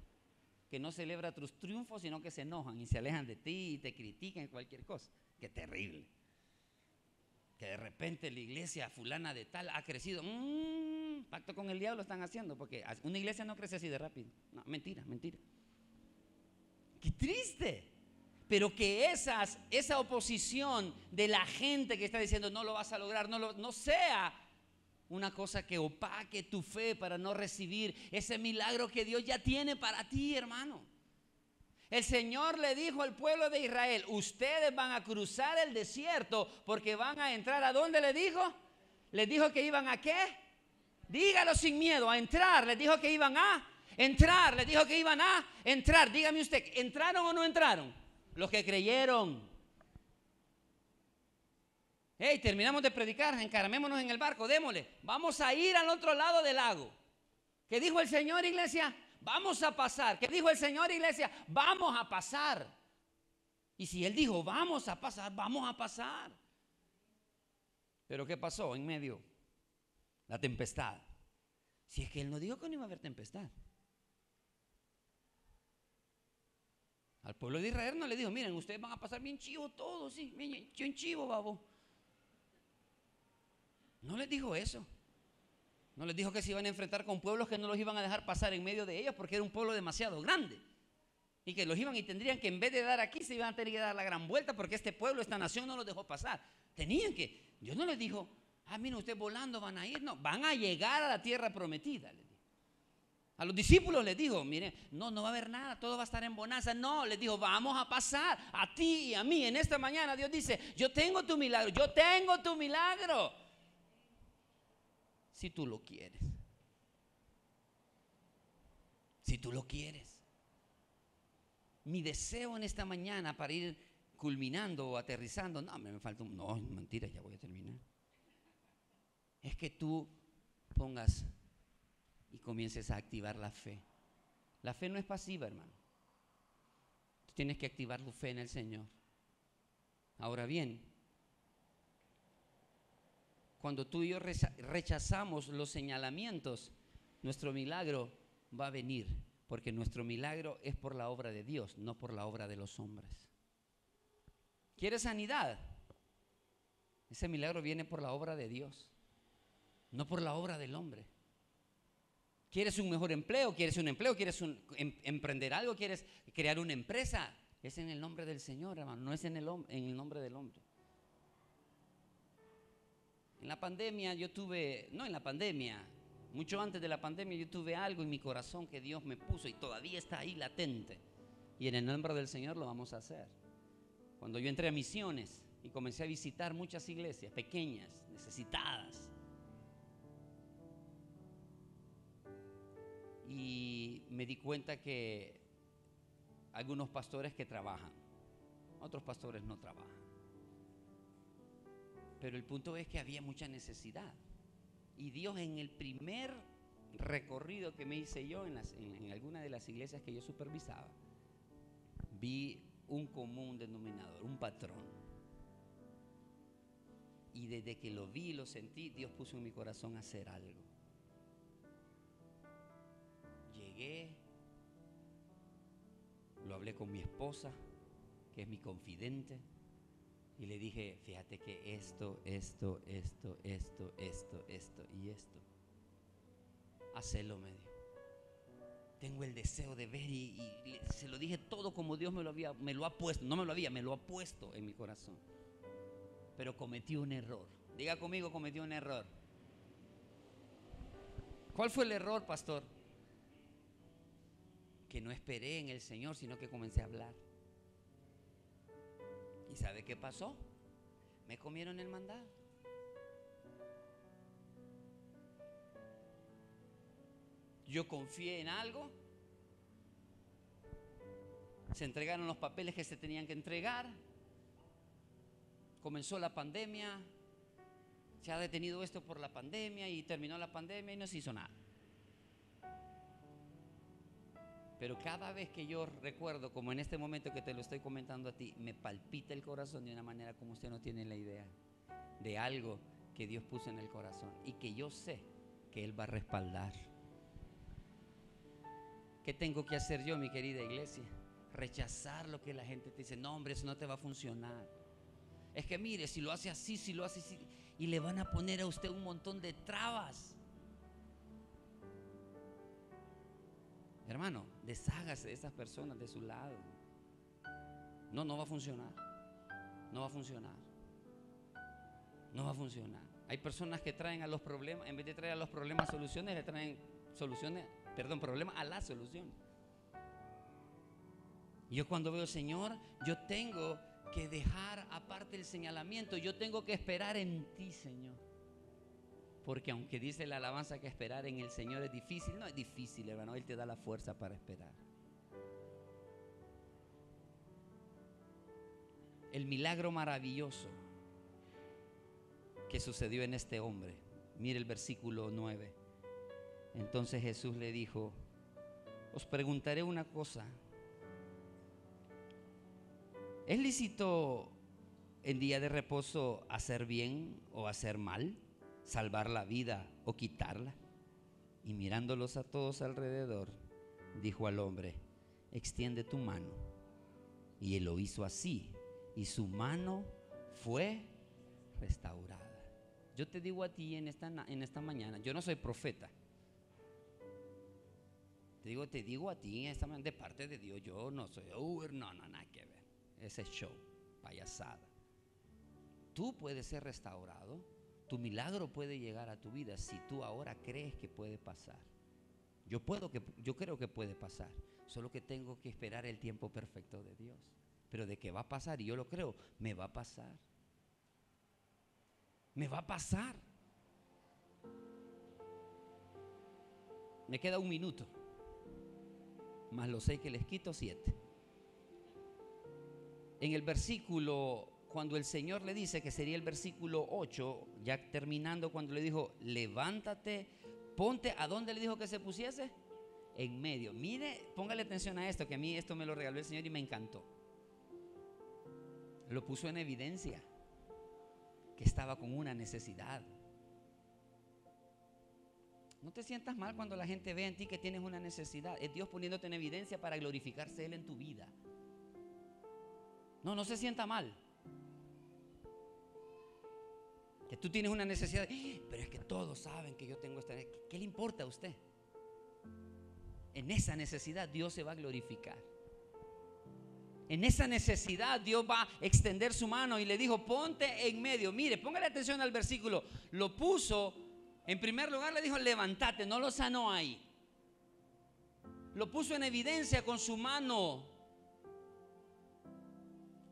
que no celebra tus triunfos, sino que se enojan y se alejan de ti y te critican cualquier cosa. Qué terrible. Que de repente la iglesia fulana de tal ha crecido. Pacto con el diablo están haciendo, porque una iglesia no crece así de rápido. No, mentira, mentira. Qué triste. Pero que esa oposición de la gente que está diciendo no lo vas a lograr, no sea una cosa que opaque tu fe para no recibir ese milagro que Dios ya tiene para ti, hermano. El Señor le dijo al pueblo de Israel: ustedes van a cruzar el desierto porque van a entrar. ¿A dónde le dijo? Les dijo que iban a ¿qué? Dígalo sin miedo, a entrar. Les dijo que iban a entrar. Les dijo que iban a entrar. Dígame usted, ¿entraron o no entraron? Los que creyeron. Hey, terminamos de predicar, encaramémonos en el barco, démosle. Vamos a ir al otro lado del lago. ¿Qué dijo el Señor, iglesia? Vamos a pasar. ¿Qué dijo el Señor, iglesia? Vamos a pasar. Y si Él dijo vamos a pasar, vamos a pasar. Pero ¿qué pasó en medio? La tempestad. Si es que Él no dijo que no iba a haber tempestad. Al pueblo de Israel no le dijo: miren, ustedes van a pasar bien chivo todos, sí, bien chivo, babo. No les dijo eso. No les dijo que se iban a enfrentar con pueblos que no los iban a dejar pasar en medio de ellos porque era un pueblo demasiado grande. Y que los iban y tendrían que, en vez de dar aquí, se iban a tener que dar la gran vuelta porque este pueblo, esta nación no los dejó pasar. Tenían que, Dios no les dijo: miren, ustedes volando van a ir. No, van a llegar a la tierra prometida. A los discípulos les dijo: miren, no va a haber nada, todo va a estar en bonanza. No, les dijo: vamos a pasar. A ti y a mí en esta mañana Dios dice: yo tengo tu milagro, yo tengo tu milagro. Si tú lo quieres. Si tú lo quieres. Mi deseo en esta mañana para ir culminando o aterrizando, me falta no, mentira, ya voy a terminar. Es que tú pongas y comiences a activar la fe. La fe no es pasiva, hermano. Tú tienes que activar tu fe en el Señor. Ahora bien, cuando tú y yo rechazamos los señalamientos, nuestro milagro va a venir, porque nuestro milagro es por la obra de Dios, no por la obra de los hombres. ¿Quieres sanidad? Ese milagro viene por la obra de Dios, no por la obra del hombre. ¿Quieres un mejor empleo? ¿Quieres un empleo? ¿Quieres emprender algo? ¿Quieres crear una empresa? Es en el nombre del Señor, hermano, no es en el nombre del hombre. En la pandemia mucho antes de la pandemia yo tuve algo en mi corazón que Dios me puso y todavía está ahí latente. Y en el nombre del Señor lo vamos a hacer. Cuando yo entré a misiones y comencé a visitar muchas iglesias pequeñas, necesitadas, y me di cuenta que algunos pastores que trabajan, otros pastores no trabajan. Pero el punto es que había mucha necesidad. Y Dios, en el primer recorrido que me hice yo en alguna de las iglesias que yo supervisaba, vi un común denominador, un patrón. Y desde que lo vi y lo sentí, Dios puso en mi corazón hacer algo. Llegué, lo hablé con mi esposa, que es mi confidente, y le dije: fíjate que esto y esto, hacelo, me dijo. Tengo el deseo de ver y se lo dije todo como Dios me lo ha puesto, me lo ha puesto en mi corazón. Pero cometí un error. Diga conmigo: cometí un error. ¿Cuál fue el error, pastor? Que no esperé en el Señor, sino que comencé a hablar. ¿Y sabe qué pasó? Me comieron el mandado. Yo confié en algo. Se entregaron los papeles que se tenían que entregar. Comenzó la pandemia. Se ha detenido esto por la pandemia y terminó la pandemia y no se hizo nada. Pero cada vez que yo recuerdo, como en este momento que te lo estoy comentando a ti, me palpita el corazón de una manera como usted no tiene la idea, de algo que Dios puso en el corazón y que yo sé que Él va a respaldar. ¿Qué tengo que hacer yo, mi querida iglesia? Rechazar lo que la gente te dice. No, hombre, eso no te va a funcionar. Es que mire, si lo hace así, si lo hace así, y le van a poner a usted un montón de trabas. Hermano, deshágase de esas personas de su lado. No, no va a funcionar. No va a funcionar. No va a funcionar. Hay personas que traen a los problemas, en vez de traer a los problemas soluciones, le traen problemas a la solución. Yo cuando veo, Señor, yo tengo que dejar aparte el señalamiento. Yo tengo que esperar en ti, Señor. Porque aunque dice la alabanza que esperar en el Señor es difícil, no es difícil, hermano. Él te da la fuerza para esperar. El milagro maravilloso que sucedió en este hombre. Mire el versículo 9. Entonces Jesús le dijo: os preguntaré una cosa. ¿Es lícito en día de reposo hacer bien o hacer mal? ¿Salvar la vida o quitarla? Y mirándolos a todos alrededor, dijo al hombre: extiende tu mano. Y él lo hizo así, y su mano fue restaurada. Yo te digo a ti en esta mañana, yo no soy profeta. Te digo a ti en esta mañana, de parte de Dios, yo no soy, no, nada que ver. Ese show, payasada. Tú puedes ser restaurado. Tu milagro puede llegar a tu vida si tú ahora crees que puede pasar. Yo creo que puede pasar. Solo que tengo que esperar el tiempo perfecto de Dios. Pero de que va a pasar, y yo lo creo, me va a pasar. Me va a pasar. Me queda 1 minuto. Más los 6 que les quito, 7. En el versículo, cuando el Señor le dice, que sería el versículo 8, ya terminando, cuando le dijo: levántate, ponte, ¿a dónde le dijo que se pusiese? En medio. Mire, póngale atención a esto, que a mí esto me lo regaló el Señor y me encantó. Lo puso en evidencia, que estaba con una necesidad. No te sientas mal cuando la gente ve en ti que tienes una necesidad. Es Dios poniéndote en evidencia para glorificarse Él en tu vida. No se sienta mal. Que tú tienes una necesidad, pero es que todos saben que yo tengo esta necesidad. ¿Qué le importa a usted? En esa necesidad Dios se va a glorificar. En esa necesidad Dios va a extender su mano y le dijo: ponte en medio. Mire, póngale atención al versículo. Lo puso, en primer lugar le dijo: levántate. No lo sanó ahí. Lo puso en evidencia con su mano.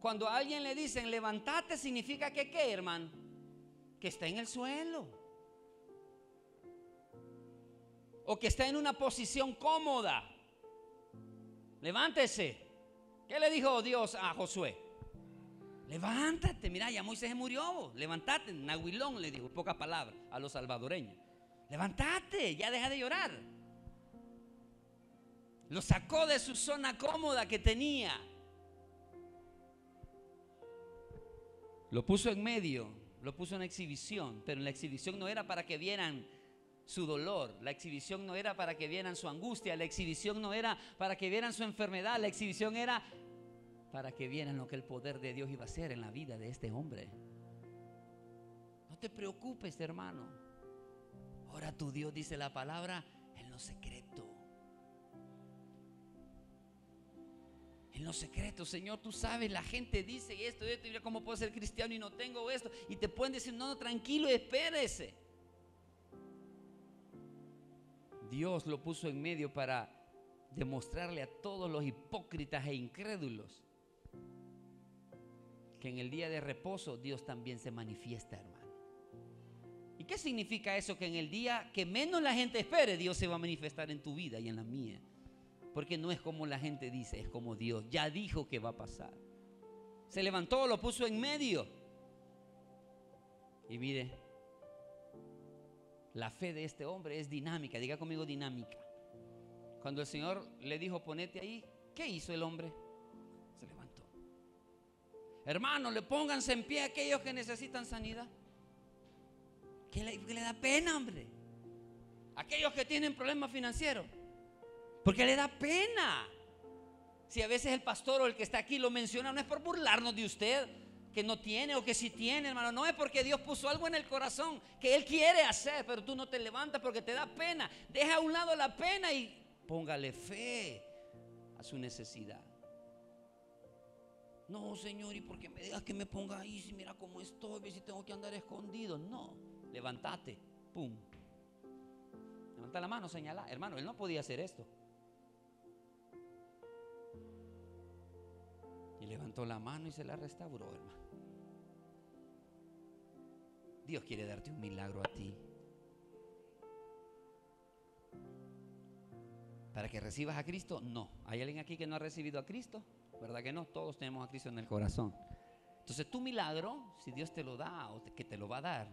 Cuando a alguien le dicen levántate, significa que ¿qué, hermano? Que está en el suelo, o que está en una posición cómoda. Levántese. ¿Qué le dijo Dios a Josué? Levántate, mira, ya Moisés murió. Levántate, Nahuilón le dijo, pocas palabras a los salvadoreños. Levántate, ya deja de llorar. Lo sacó de su zona cómoda que tenía. Lo puso en medio, lo puso en exhibición, pero la exhibición no era para que vieran su dolor, la exhibición no era para que vieran su angustia, la exhibición no era para que vieran su enfermedad, la exhibición era para que vieran lo que el poder de Dios iba a hacer en la vida de este hombre. No te preocupes, hermano. Ora tu Dios, dice la palabra, en lo secreto. En lo secreto, Señor, tú sabes, la gente dice esto, y mira cómo puedo ser cristiano y no tengo esto. Y te pueden decir, no, tranquilo, espérese. Dios lo puso en medio para demostrarle a todos los hipócritas e incrédulos que en el día de reposo Dios también se manifiesta, hermano. ¿Y qué significa eso? Que en el día que menos la gente espere, Dios se va a manifestar en tu vida y en la mía. Porque no es como la gente dice, es como Dios ya dijo que va a pasar. Se levantó, lo puso en medio. Y mire, La fe de este hombre es dinámica. Diga conmigo, dinámica. Cuando el Señor le dijo ponete ahí, ¿qué hizo el hombre? Se levantó. Hermano, le pónganse en pie a aquellos que necesitan sanidad. ¿Qué le da pena, hombre? Aquellos que tienen problemas financieros, porque le da pena. Si a veces el pastor o el que está aquí lo menciona, no es por burlarnos de usted que no tiene o que sí tiene, hermano. No, es porque Dios puso algo en el corazón que Él quiere hacer, pero tú no te levantas porque te da pena. Deja a un lado la pena y póngale fe a su necesidad. No, Señor, ¿y por qué me digas que me ponga ahí? Si mira cómo estoy, si tengo que andar escondido. No, levántate, pum. Levanta la mano, señala. Hermano, él no podía hacer esto. Y levantó la mano y se la restauró, hermano. Dios quiere darte un milagro a ti, para que recibas a Cristo. No, ¿hay alguien aquí que no ha recibido a Cristo? ¿Verdad que no? Todos tenemos a Cristo en el corazón. Entonces tu milagro, si Dios te lo da o que te lo va a dar,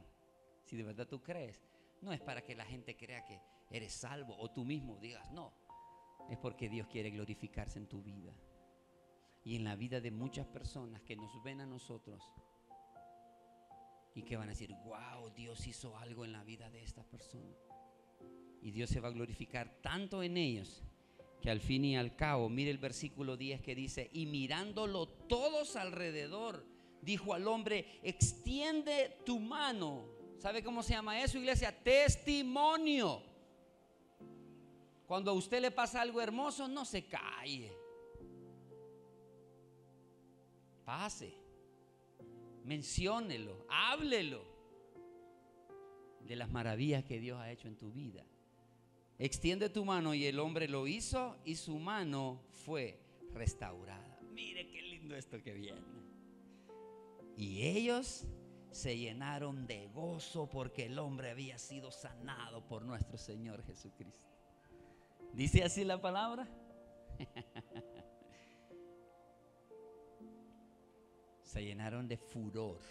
si de verdad tú crees, no es para que la gente crea que eres salvo o tú mismo digas, no. Es porque Dios quiere glorificarse en tu vida y en la vida de muchas personas que nos ven a nosotros y que van a decir, wow, Dios hizo algo en la vida de esta persona. Y Dios se va a glorificar tanto en ellos que al fin y al cabo, mire el versículo 10 que dice, y mirándolo todos alrededor, dijo al hombre, extiende tu mano. ¿Sabe cómo se llama eso, iglesia? Testimonio. Cuando a usted le pasa algo hermoso, no se calle. Pase, menciónelo, háblelo de las maravillas que Dios ha hecho en tu vida. Extiende tu mano, y el hombre lo hizo y su mano fue restaurada. Mire qué lindo esto que viene. Y ellos se llenaron de gozo porque el hombre había sido sanado por nuestro Señor Jesucristo. ¿Dice así la palabra? Se llenaron de furor,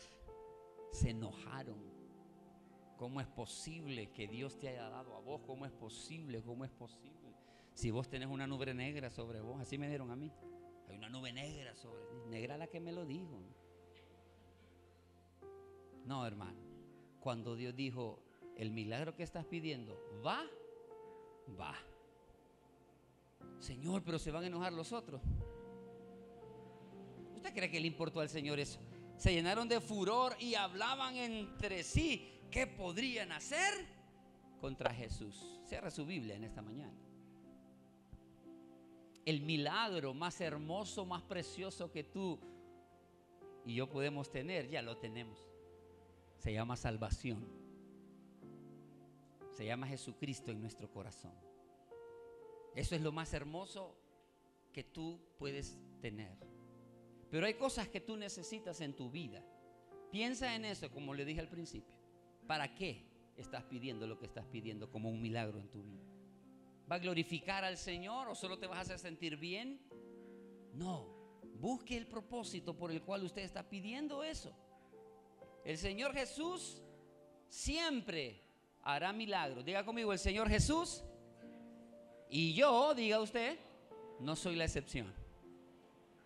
se enojaron. ¿Cómo es posible que Dios te haya dado a vos? ¿Cómo es posible? ¿Cómo es posible? Si vos tenés una nube negra sobre vos, así me dieron a mí. Hay una nube negra sobre ti. Negra la que me lo dijo. No, hermano. Cuando Dios dijo, el milagro que estás pidiendo, va. Señor, pero se van a enojar los otros. ¿Usted cree que le importó al Señor eso? Se llenaron de furor y hablaban entre sí. ¿Qué podrían hacer contra Jesús? Cierra su Biblia en esta mañana. El milagro más hermoso, más precioso que tú y yo podemos tener, ya lo tenemos. Se llama salvación. Se llama Jesucristo en nuestro corazón. Eso es lo más hermoso que tú puedes tener. Pero hay cosas que tú necesitas en tu vida. Piensa en eso, como le dije al principio. ¿Para qué estás pidiendo lo que estás pidiendo como un milagro en tu vida? ¿Va a glorificar al Señor o solo te vas a hacer sentir bien? No, busque el propósito por el cual usted está pidiendo eso. El Señor Jesús siempre hará milagros. Diga conmigo, el Señor Jesús. Y yo, diga usted, no soy la excepción.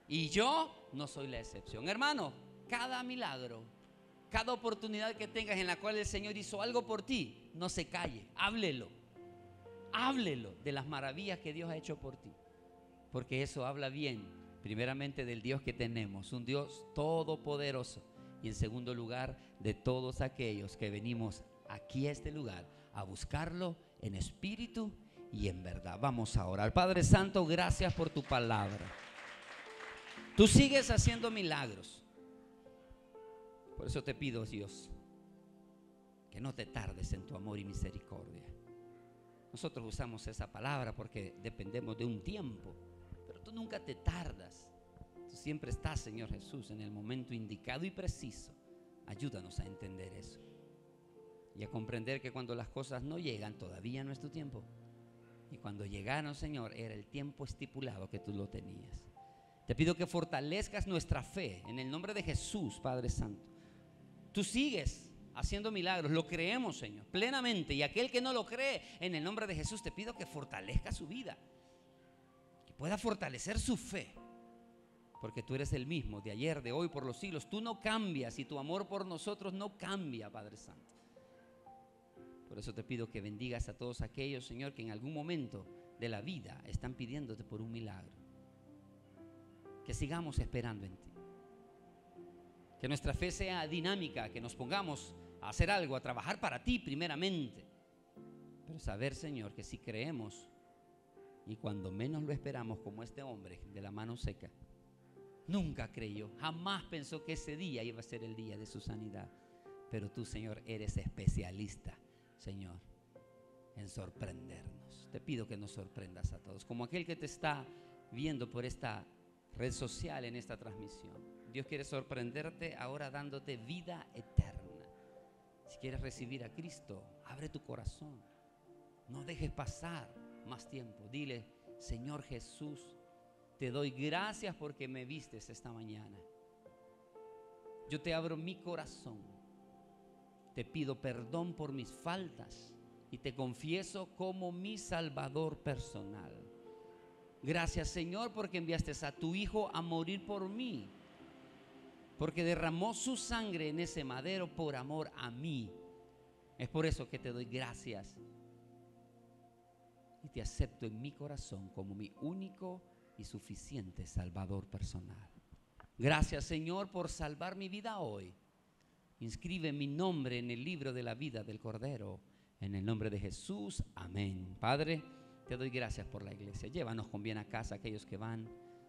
Y yo no soy la excepción. Hermano, cada milagro, cada oportunidad que tengas en la cual el Señor hizo algo por ti, no se calle, háblelo. Háblelo de las maravillas que Dios ha hecho por ti. Porque eso habla bien, primeramente, del Dios que tenemos, un Dios todopoderoso. Y en segundo lugar, de todos aquellos que venimos aquí a este lugar a buscarlo en espíritu y en verdad. Vamos a orar. Padre Santo, gracias por tu palabra. Tú sigues haciendo milagros. Por eso te pido, Dios, que no te tardes en tu amor y misericordia. Nosotros usamos esa palabra porque dependemos de un tiempo, pero tú nunca te tardas. Tú siempre estás, Señor Jesús, en el momento indicado y preciso. Ayúdanos a entender eso y a comprender que cuando las cosas no llegan, todavía no es tu tiempo. Y cuando llegaron, Señor, era el tiempo estipulado que tú lo tenías. Te pido que fortalezcas nuestra fe en el nombre de Jesús, Padre Santo. Tú sigues haciendo milagros. Lo creemos, Señor, plenamente. Y aquel que no lo cree, en el nombre de Jesús te pido que fortalezca su vida, que pueda fortalecer su fe, porque tú eres el mismo de ayer, de hoy, por los siglos. Tú no cambias y tu amor por nosotros no cambia, Padre Santo. Por eso te pido que bendigas a todos aquellos, Señor, que en algún momento de la vida están pidiéndote por un milagro. Que sigamos esperando en ti. Que nuestra fe sea dinámica, que nos pongamos a hacer algo, a trabajar para ti primeramente. Pero saber, Señor, que si creemos y cuando menos lo esperamos, como este hombre de la mano seca, nunca creyó, jamás pensó que ese día iba a ser el día de su sanidad. Pero tú, Señor, eres especialista, Señor, en sorprendernos. Te pido que nos sorprendas a todos, como aquel que te está viendo por esta red social en esta transmisión. Dios quiere sorprenderte ahora dándote vida eterna. Si quieres recibir a Cristo, abre tu corazón. No dejes pasar más tiempo. Dile: Señor Jesús, te doy gracias porque me vistes esta mañana. Yo te abro mi corazón. Te pido perdón por mis faltas y te confieso como mi Salvador personal. Gracias, Señor, porque enviaste a tu Hijo a morir por mí, porque derramó su sangre en ese madero por amor a mí. Es por eso que te doy gracias y te acepto en mi corazón como mi único y suficiente Salvador personal. Gracias, Señor, por salvar mi vida hoy. Inscribe mi nombre en el libro de la vida del Cordero. En el nombre de Jesús, amén. Padre, te doy gracias por la iglesia. Llévanos con bien a casa aquellos que van.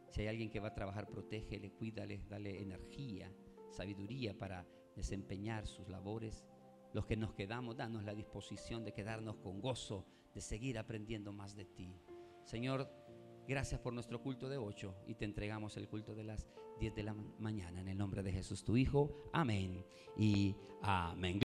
Si hay alguien que va a trabajar, protégele, cuídale, dale energía, sabiduría para desempeñar sus labores. Los que nos quedamos, danos la disposición de quedarnos con gozo, de seguir aprendiendo más de ti. Señor, gracias por nuestro culto de 8 y te entregamos el culto de las 10 de la mañana. En el nombre de Jesús, tu Hijo. Amén y amén.